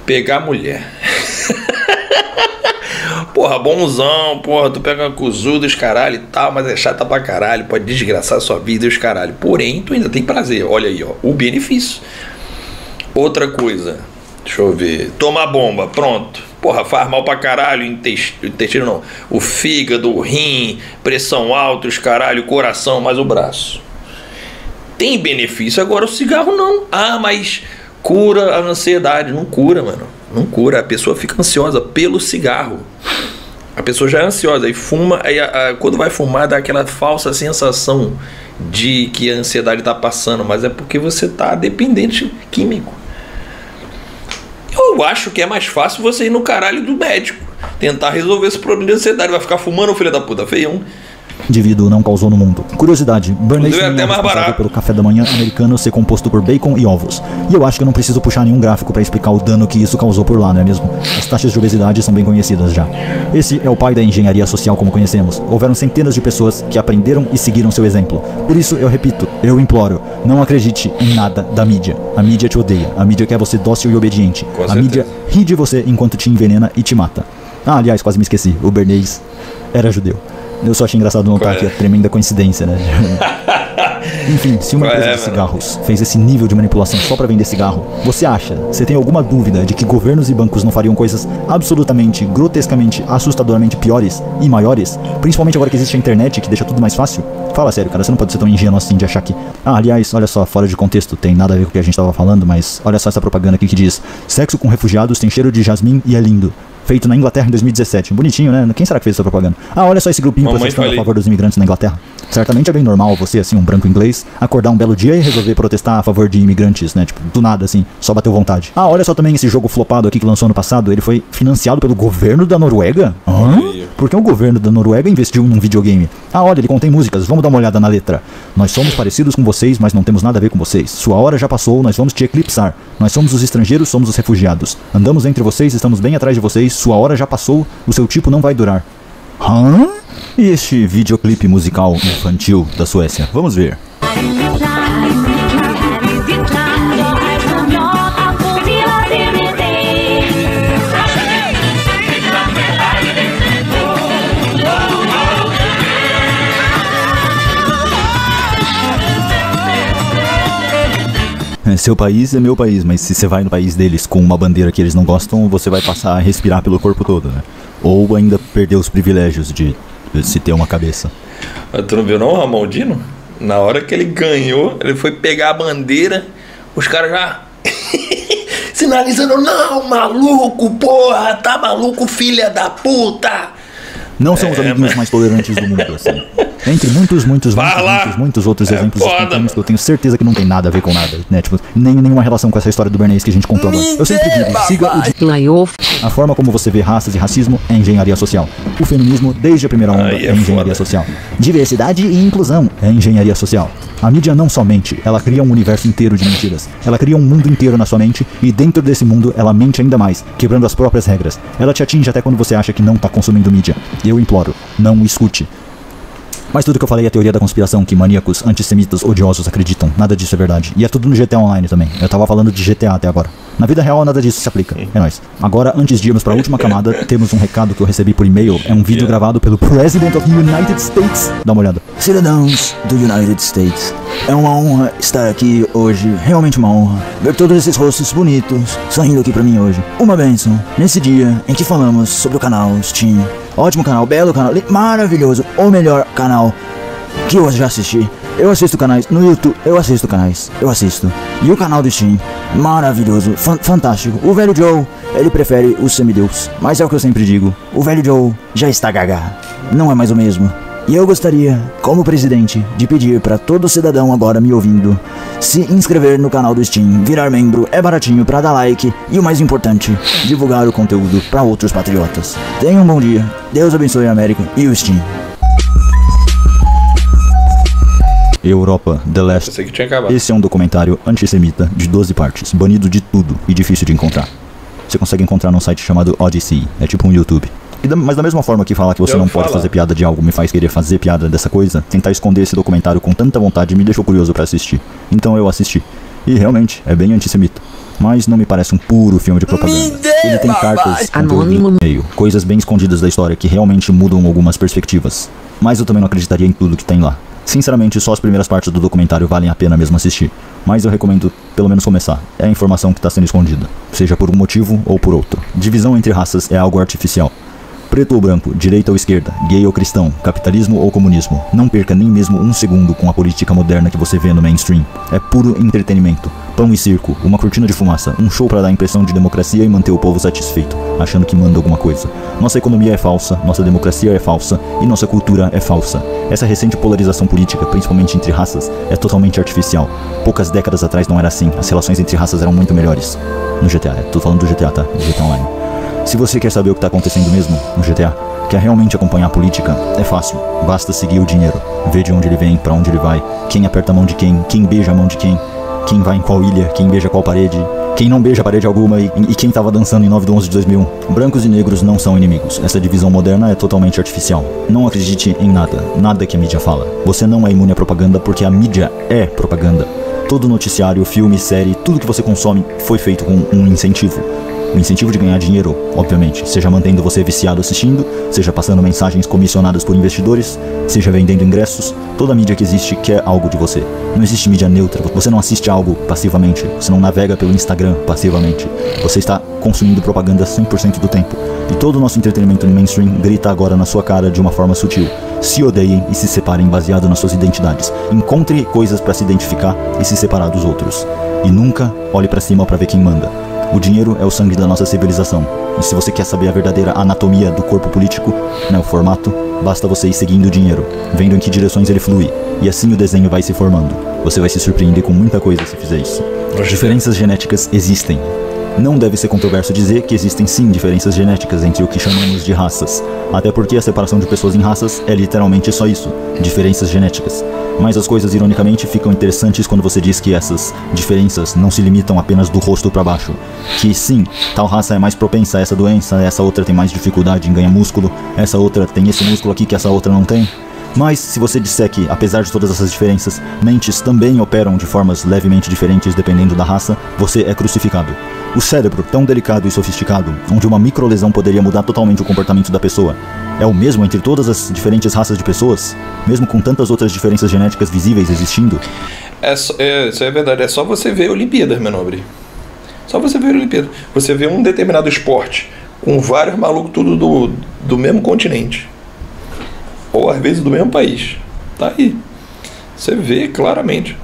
pegar mulher. Porra, bonzão, porra, tu pega uma cuzuda, os caralho e tal, mas é chata pra caralho, pode desgraçar a sua vida e os caralho. Porém, tu ainda tem prazer, olha aí, ó, o benefício. Outra coisa, deixa eu ver, tomar bomba, pronto. Porra, faz mal pra caralho, intestino não, o fígado, o rim, pressão alta, os caralho, coração, mas o braço. Tem benefício, agora o cigarro não. Ah, mas cura a ansiedade. Não cura, mano. Não cura. A pessoa fica ansiosa pelo cigarro. A pessoa já é ansiosa e fuma, aí quando vai fumar dá aquela falsa sensação de que a ansiedade tá passando, mas é porque você tá dependente químico. Eu acho que é mais fácil você ir no caralho do médico, tentar resolver esse problema de ansiedade. Vai ficar fumando, filho da puta, feião. Indivíduo não causou no mundo. Curiosidade, Bernays é até mais barato pelo café da manhã americano ser composto por bacon e ovos. E eu acho que eu não preciso puxar nenhum gráfico para explicar o dano que isso causou por lá, não é mesmo? As taxas de obesidade são bem conhecidas já. Esse é o pai da engenharia social como conhecemos. Houveram centenas de pessoas que aprenderam e seguiram seu exemplo. Por isso eu repito, eu imploro, não acredite em nada da mídia. A mídia te odeia, a mídia quer você dócil e obediente. A mídia ri de você enquanto te envenena e te mata. Ah, aliás, quase me esqueci, o Bernays era judeu. Eu só achei engraçado notar que é tremenda coincidência, né? Enfim, se uma empresa de cigarros fez esse nível de manipulação só pra vender cigarro, você tem alguma dúvida de que governos e bancos não fariam coisas absolutamente, grotescamente, assustadoramente piores e maiores? Principalmente agora que existe a internet, que deixa tudo mais fácil? Fala sério, cara, você não pode ser tão ingênuo assim de achar que... Ah, aliás, olha só, fora de contexto, tem nada a ver com o que a gente tava falando, mas olha só essa propaganda aqui que diz: sexo com refugiados tem cheiro de jasmim e é lindo. Feito na Inglaterra em 2017. Bonitinho, né? Quem será que fez essa propaganda? Ah, olha só esse grupinho protestando a favor dos imigrantes na Inglaterra. Certamente é bem normal você, assim, um branco inglês, acordar um belo dia e resolver protestar a favor de imigrantes, né? Tipo, do nada, assim, só bateu vontade. Ah, olha só também esse jogo flopado aqui que lançou ano passado. Ele foi financiado pelo governo da Noruega? Hã? Por que o governo da Noruega investiu num videogame? Ah, olha, ele contém músicas, vamos dar uma olhada na letra. Nós somos parecidos com vocês, mas não temos nada a ver com vocês. Sua hora já passou, nós vamos te eclipsar. Nós somos os estrangeiros, somos os refugiados. Andamos entre vocês, estamos bem atrás de vocês. Sua hora já passou, o seu tipo não vai durar. Hã? E este videoclipe musical infantil da Suécia? Vamos ver. Seu país é meu país, mas se você vai no país deles com uma bandeira que eles não gostam, você vai passar a respirar pelo corpo todo, né? Ou ainda perder os privilégios de se ter uma cabeça. Tu não viu não, Ramondino? Na hora que ele ganhou, ele foi pegar a bandeira, os caras já... sinalizando, não, maluco, porra, tá maluco, filha da puta! Não são os amiguinhos mais tolerantes do mundo, assim. Entre muitos outros exemplos espontâneos que eu tenho certeza que não tem nada a ver com nada, né? Tipo, nenhuma relação com essa história do Bernays que a gente contou agora. Eu sempre digo, siga o a forma como você vê raças e racismo é engenharia social. O feminismo, desde a primeira onda, é engenharia social. Diversidade e inclusão é engenharia social. A mídia não somente, ela cria um universo inteiro de mentiras. Ela cria um mundo inteiro na sua mente e dentro desse mundo ela mente ainda mais, quebrando as próprias regras. Ela te atinge até quando você acha que não tá consumindo mídia. Eu imploro, não escute. Mas tudo que eu falei é teoria da conspiração que maníacos, antissemitas, odiosos acreditam. Nada disso é verdade. E é tudo no GTA Online também. Eu tava falando de GTA até agora. Na vida real nada disso se aplica. É nóis. Agora, antes de irmos pra última camada, temos um recado que eu recebi por e-mail. É um vídeo gravado pelo President of the United States. Dá uma olhada. Cidadãos do United States, é uma honra estar aqui hoje. Realmente uma honra. Ver todos esses rostos bonitos sorrindo aqui pra mim hoje. Uma bênção. Nesse dia em que falamos sobre o canal Steam. Ótimo canal, belo canal, maravilhoso. O melhor canal que eu já assisti. Eu assisto canais no YouTube, eu assisto. E o canal do Steam, maravilhoso, fantástico. O velho Joe, ele prefere o semideus. Mas é o que eu sempre digo, o velho Joe já está gaga. Não é mais o mesmo. E eu gostaria, como presidente, de pedir para todo cidadão agora me ouvindo se inscrever no canal do Steam, virar membro, é baratinho para dar like e o mais importante, divulgar o conteúdo para outros patriotas. Tenha um bom dia, Deus abençoe a América e o Steam. Europa, The Last. Esse é um documentário antissemita de 12 partes, banido de tudo e difícil de encontrar. Você consegue encontrar num site chamado Odyssey, é tipo um YouTube. Mas da mesma forma que falar que você não pode fazer piada de algo me faz querer fazer piada dessa coisa, tentar esconder esse documentário com tanta vontade me deixou curioso pra assistir. Então eu assisti. E realmente, é bem antissemita. Mas não me parece um puro filme de propaganda. Ele tem cartas, conteúdo no meio, coisas bem escondidas da história que realmente mudam algumas perspectivas. Mas eu também não acreditaria em tudo que tem lá. Sinceramente, só as primeiras partes do documentário valem a pena mesmo assistir. mas eu recomendo pelo menos começar. É a informação que está sendo escondida, seja por um motivo ou por outro. Divisão entre raças é algo artificial. Preto ou branco, direita ou esquerda, gay ou cristão, capitalismo ou comunismo. Não perca nem mesmo um segundo com a política moderna que você vê no mainstream. É puro entretenimento, pão e circo, uma cortina de fumaça, um show para dar a impressão de democracia e manter o povo satisfeito, achando que manda alguma coisa. Nossa economia é falsa, nossa democracia é falsa e nossa cultura é falsa. Essa recente polarização política, principalmente entre raças, é totalmente artificial. Poucas décadas atrás não era assim, as relações entre raças eram muito melhores. No GTA, tô falando do GTA, tá? Do GTA Online. Se você quer saber o que está acontecendo mesmo no GTA, quer realmente acompanhar a política, é fácil, basta seguir o dinheiro, ver de onde ele vem, para onde ele vai, quem aperta a mão de quem beija a mão de quem vai em qual ilha, quem beija qual parede, quem não beija parede alguma e quem estava dançando em 9/11/2001. Brancos e negros não são inimigos, essa divisão moderna é totalmente artificial. Não acredite em nada que a mídia fala. Você não é imune à propaganda porque a mídia é propaganda. Todo noticiário, filme, série, tudo que você consome foi feito com um incentivo. O incentivo de ganhar dinheiro, obviamente, seja mantendo você viciado assistindo, seja passando mensagens comissionadas por investidores, seja vendendo ingressos, toda a mídia que existe quer algo de você. Não existe mídia neutra, você não assiste algo passivamente, você não navega pelo Instagram passivamente, você está consumindo propaganda 100% do tempo. E todo o nosso entretenimento no mainstream grita agora na sua cara de uma forma sutil. Se odeiem e se separem baseado nas suas identidades. Encontre coisas para se identificar e se separar dos outros. E nunca olhe para cima para ver quem manda. O dinheiro é o sangue da nossa civilização. E se você quer saber a verdadeira anatomia do corpo político, o formato, basta você ir seguindo o dinheiro, vendo em que direções ele flui. E assim o desenho vai se formando. Você vai se surpreender com muita coisa se fizer isso. As diferenças genéticas existem. Não deve ser controverso dizer que existem sim diferenças genéticas entre o que chamamos de raças. Até porque a separação de pessoas em raças é literalmente só isso, diferenças genéticas. Mas as coisas, ironicamente, ficam interessantes quando você diz que essas diferenças não se limitam apenas do rosto para baixo. Que sim, tal raça é mais propensa a essa doença, essa outra tem mais dificuldade em ganhar músculo, essa outra tem esse músculo aqui que essa outra não tem. Mas se você disser que, apesar de todas essas diferenças, mentes também operam de formas levemente diferentes dependendo da raça, você é crucificado. O cérebro, tão delicado e sofisticado, onde uma microlesão poderia mudar totalmente o comportamento da pessoa, é o mesmo entre todas as diferentes raças de pessoas? Mesmo com tantas outras diferenças genéticas visíveis existindo? Isso é verdade, é só você ver Olimpíadas, meu nobre. Só você ver Olimpíadas. Você vê um determinado esporte com vários malucos tudo do mesmo continente. Ou às vezes do mesmo país. Tá aí. Você vê claramente.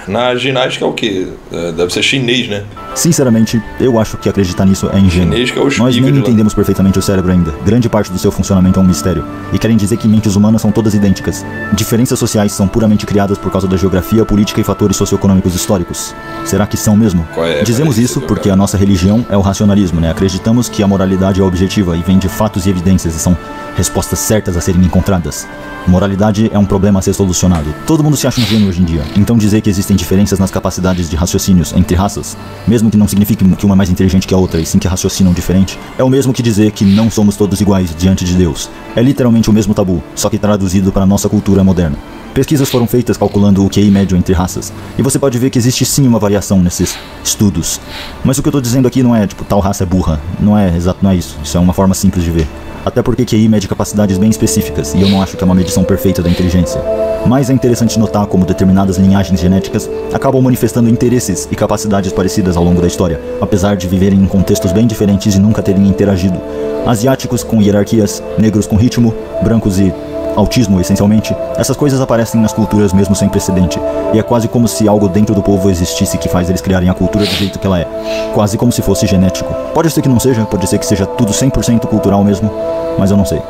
Na ginástica é o quê? Deve ser chinês, né? Sinceramente, eu acho que acreditar nisso é ingênuo. Nós nem entendemos perfeitamente o cérebro ainda. Grande parte do seu funcionamento é um mistério. E querem dizer que mentes humanas são todas idênticas. Diferenças sociais são puramente criadas por causa da geografia, política e fatores socioeconômicos históricos. Será que são mesmo? Dizemos isso porque a nossa religião é o racionalismo, né? Acreditamos que a moralidade é objetiva e vem de fatos e evidências e são respostas certas a serem encontradas. Moralidade é um problema a ser solucionado. Todo mundo se acha um gênio hoje em dia. Então dizer que existem diferenças nas capacidades de raciocínios entre raças, mesmo que não signifique que uma é mais inteligente que a outra e sim que raciocinam diferente, é o mesmo que dizer que não somos todos iguais diante de Deus. É literalmente o mesmo tabu, só que traduzido para a nossa cultura moderna. Pesquisas foram feitas calculando o QI médio entre raças, e você pode ver que existe sim uma variação nesses estudos. Mas o que eu tô dizendo aqui não é tipo, tal raça é burra. Não é exato, não é isso. Isso é uma forma simples de ver. Até porque QI mede capacidades bem específicas, e eu não acho que é uma medição perfeita da inteligência. Mas é interessante notar como determinadas linhagens genéticas acabam manifestando interesses e capacidades parecidas ao longo da história, apesar de viverem em contextos bem diferentes e nunca terem interagido. Asiáticos com hierarquias, negros com ritmo, brancos e autismo, essencialmente, essas coisas aparecem nas culturas mesmo sem precedente, e é quase como se algo dentro do povo existisse que faz eles criarem a cultura do jeito que ela é, quase como se fosse genético. Pode ser que não seja, pode ser que seja tudo 100% cultural mesmo, mas eu não sei.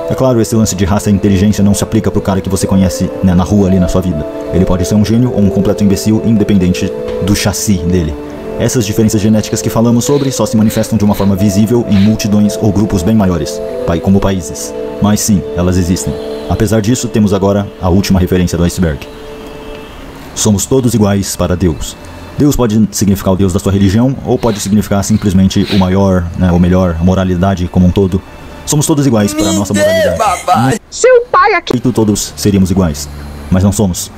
É claro, esse lance de raça e inteligência não se aplica pro cara que você conhece, né, na rua ali na sua vida. Ele pode ser um gênio ou um completo imbecil, independente do chassi dele. Essas diferenças genéticas que falamos sobre só se manifestam de uma forma visível em multidões ou grupos bem maiores, como países. Mas sim, elas existem. Apesar disso, temos agora a última referência do iceberg. Somos todos iguais para Deus. Deus pode significar o Deus da sua religião, ou pode significar simplesmente o maior, né, o melhor, a moralidade como um todo. Somos todos iguais para a nossa moralidade. Seu pai aqui. Todos seríamos iguais, mas não somos.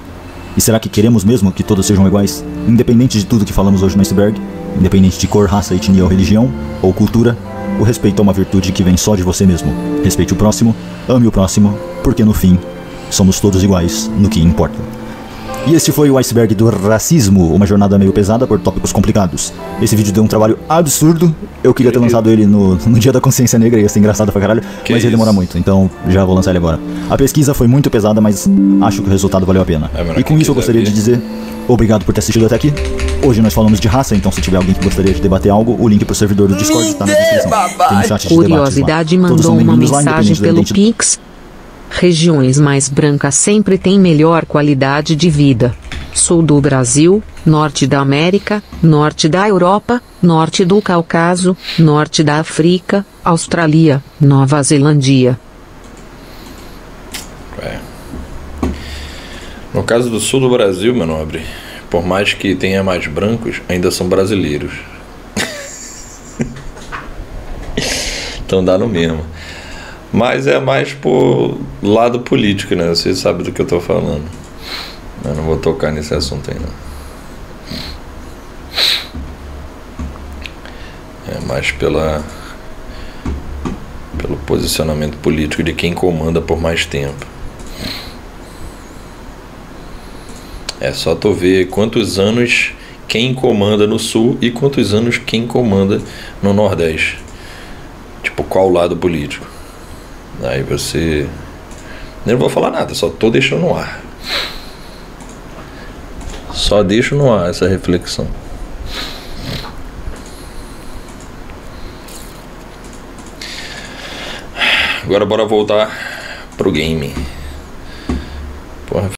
E será que queremos mesmo que todos sejam iguais? Independente de tudo que falamos hoje no iceberg, independente de cor, raça, etnia ou religião, ou cultura, o respeito é uma virtude que vem só de você mesmo. Respeite o próximo, ame o próximo, porque no fim, somos todos iguais no que importa. E este foi o Iceberg do Racismo, uma jornada meio pesada por tópicos complicados. Esse vídeo deu um trabalho absurdo. Eu queria ter lançado ele no Dia da Consciência Negra, ia ser engraçado pra caralho, mas ia demorar muito, então já vou lançar ele agora. A pesquisa foi muito pesada, mas acho que o resultado valeu a pena. E com isso eu gostaria de dizer obrigado por ter assistido até aqui. Hoje nós falamos de raça, então se tiver alguém que gostaria de debater algo, o link pro servidor do Discord tá na descrição. Tem um chat de Curiosidade mandou uma mensagem pelo Pix. Regiões mais brancas sempre têm melhor qualidade de vida. Sul do Brasil, norte da América, norte da Europa, norte do Cáucaso, norte da África, Austrália, Nova Zelândia. No caso do sul do Brasil, meu nobre, por mais que tenha mais brancos, ainda são brasileiros. Então dá no mesmo. Mas é mais por lado político, né? Você sabe do que eu tô falando. Eu não vou tocar nesse assunto aí, não. É mais pelo posicionamento político de quem comanda por mais tempo. É só tu ver quantos anos quem comanda no sul e quantos anos quem comanda no nordeste. Tipo, qual lado político. Aí você... Eu não vou falar nada, só tô deixando no ar. Só deixo no ar essa reflexão. Agora bora voltar pro game. Porra.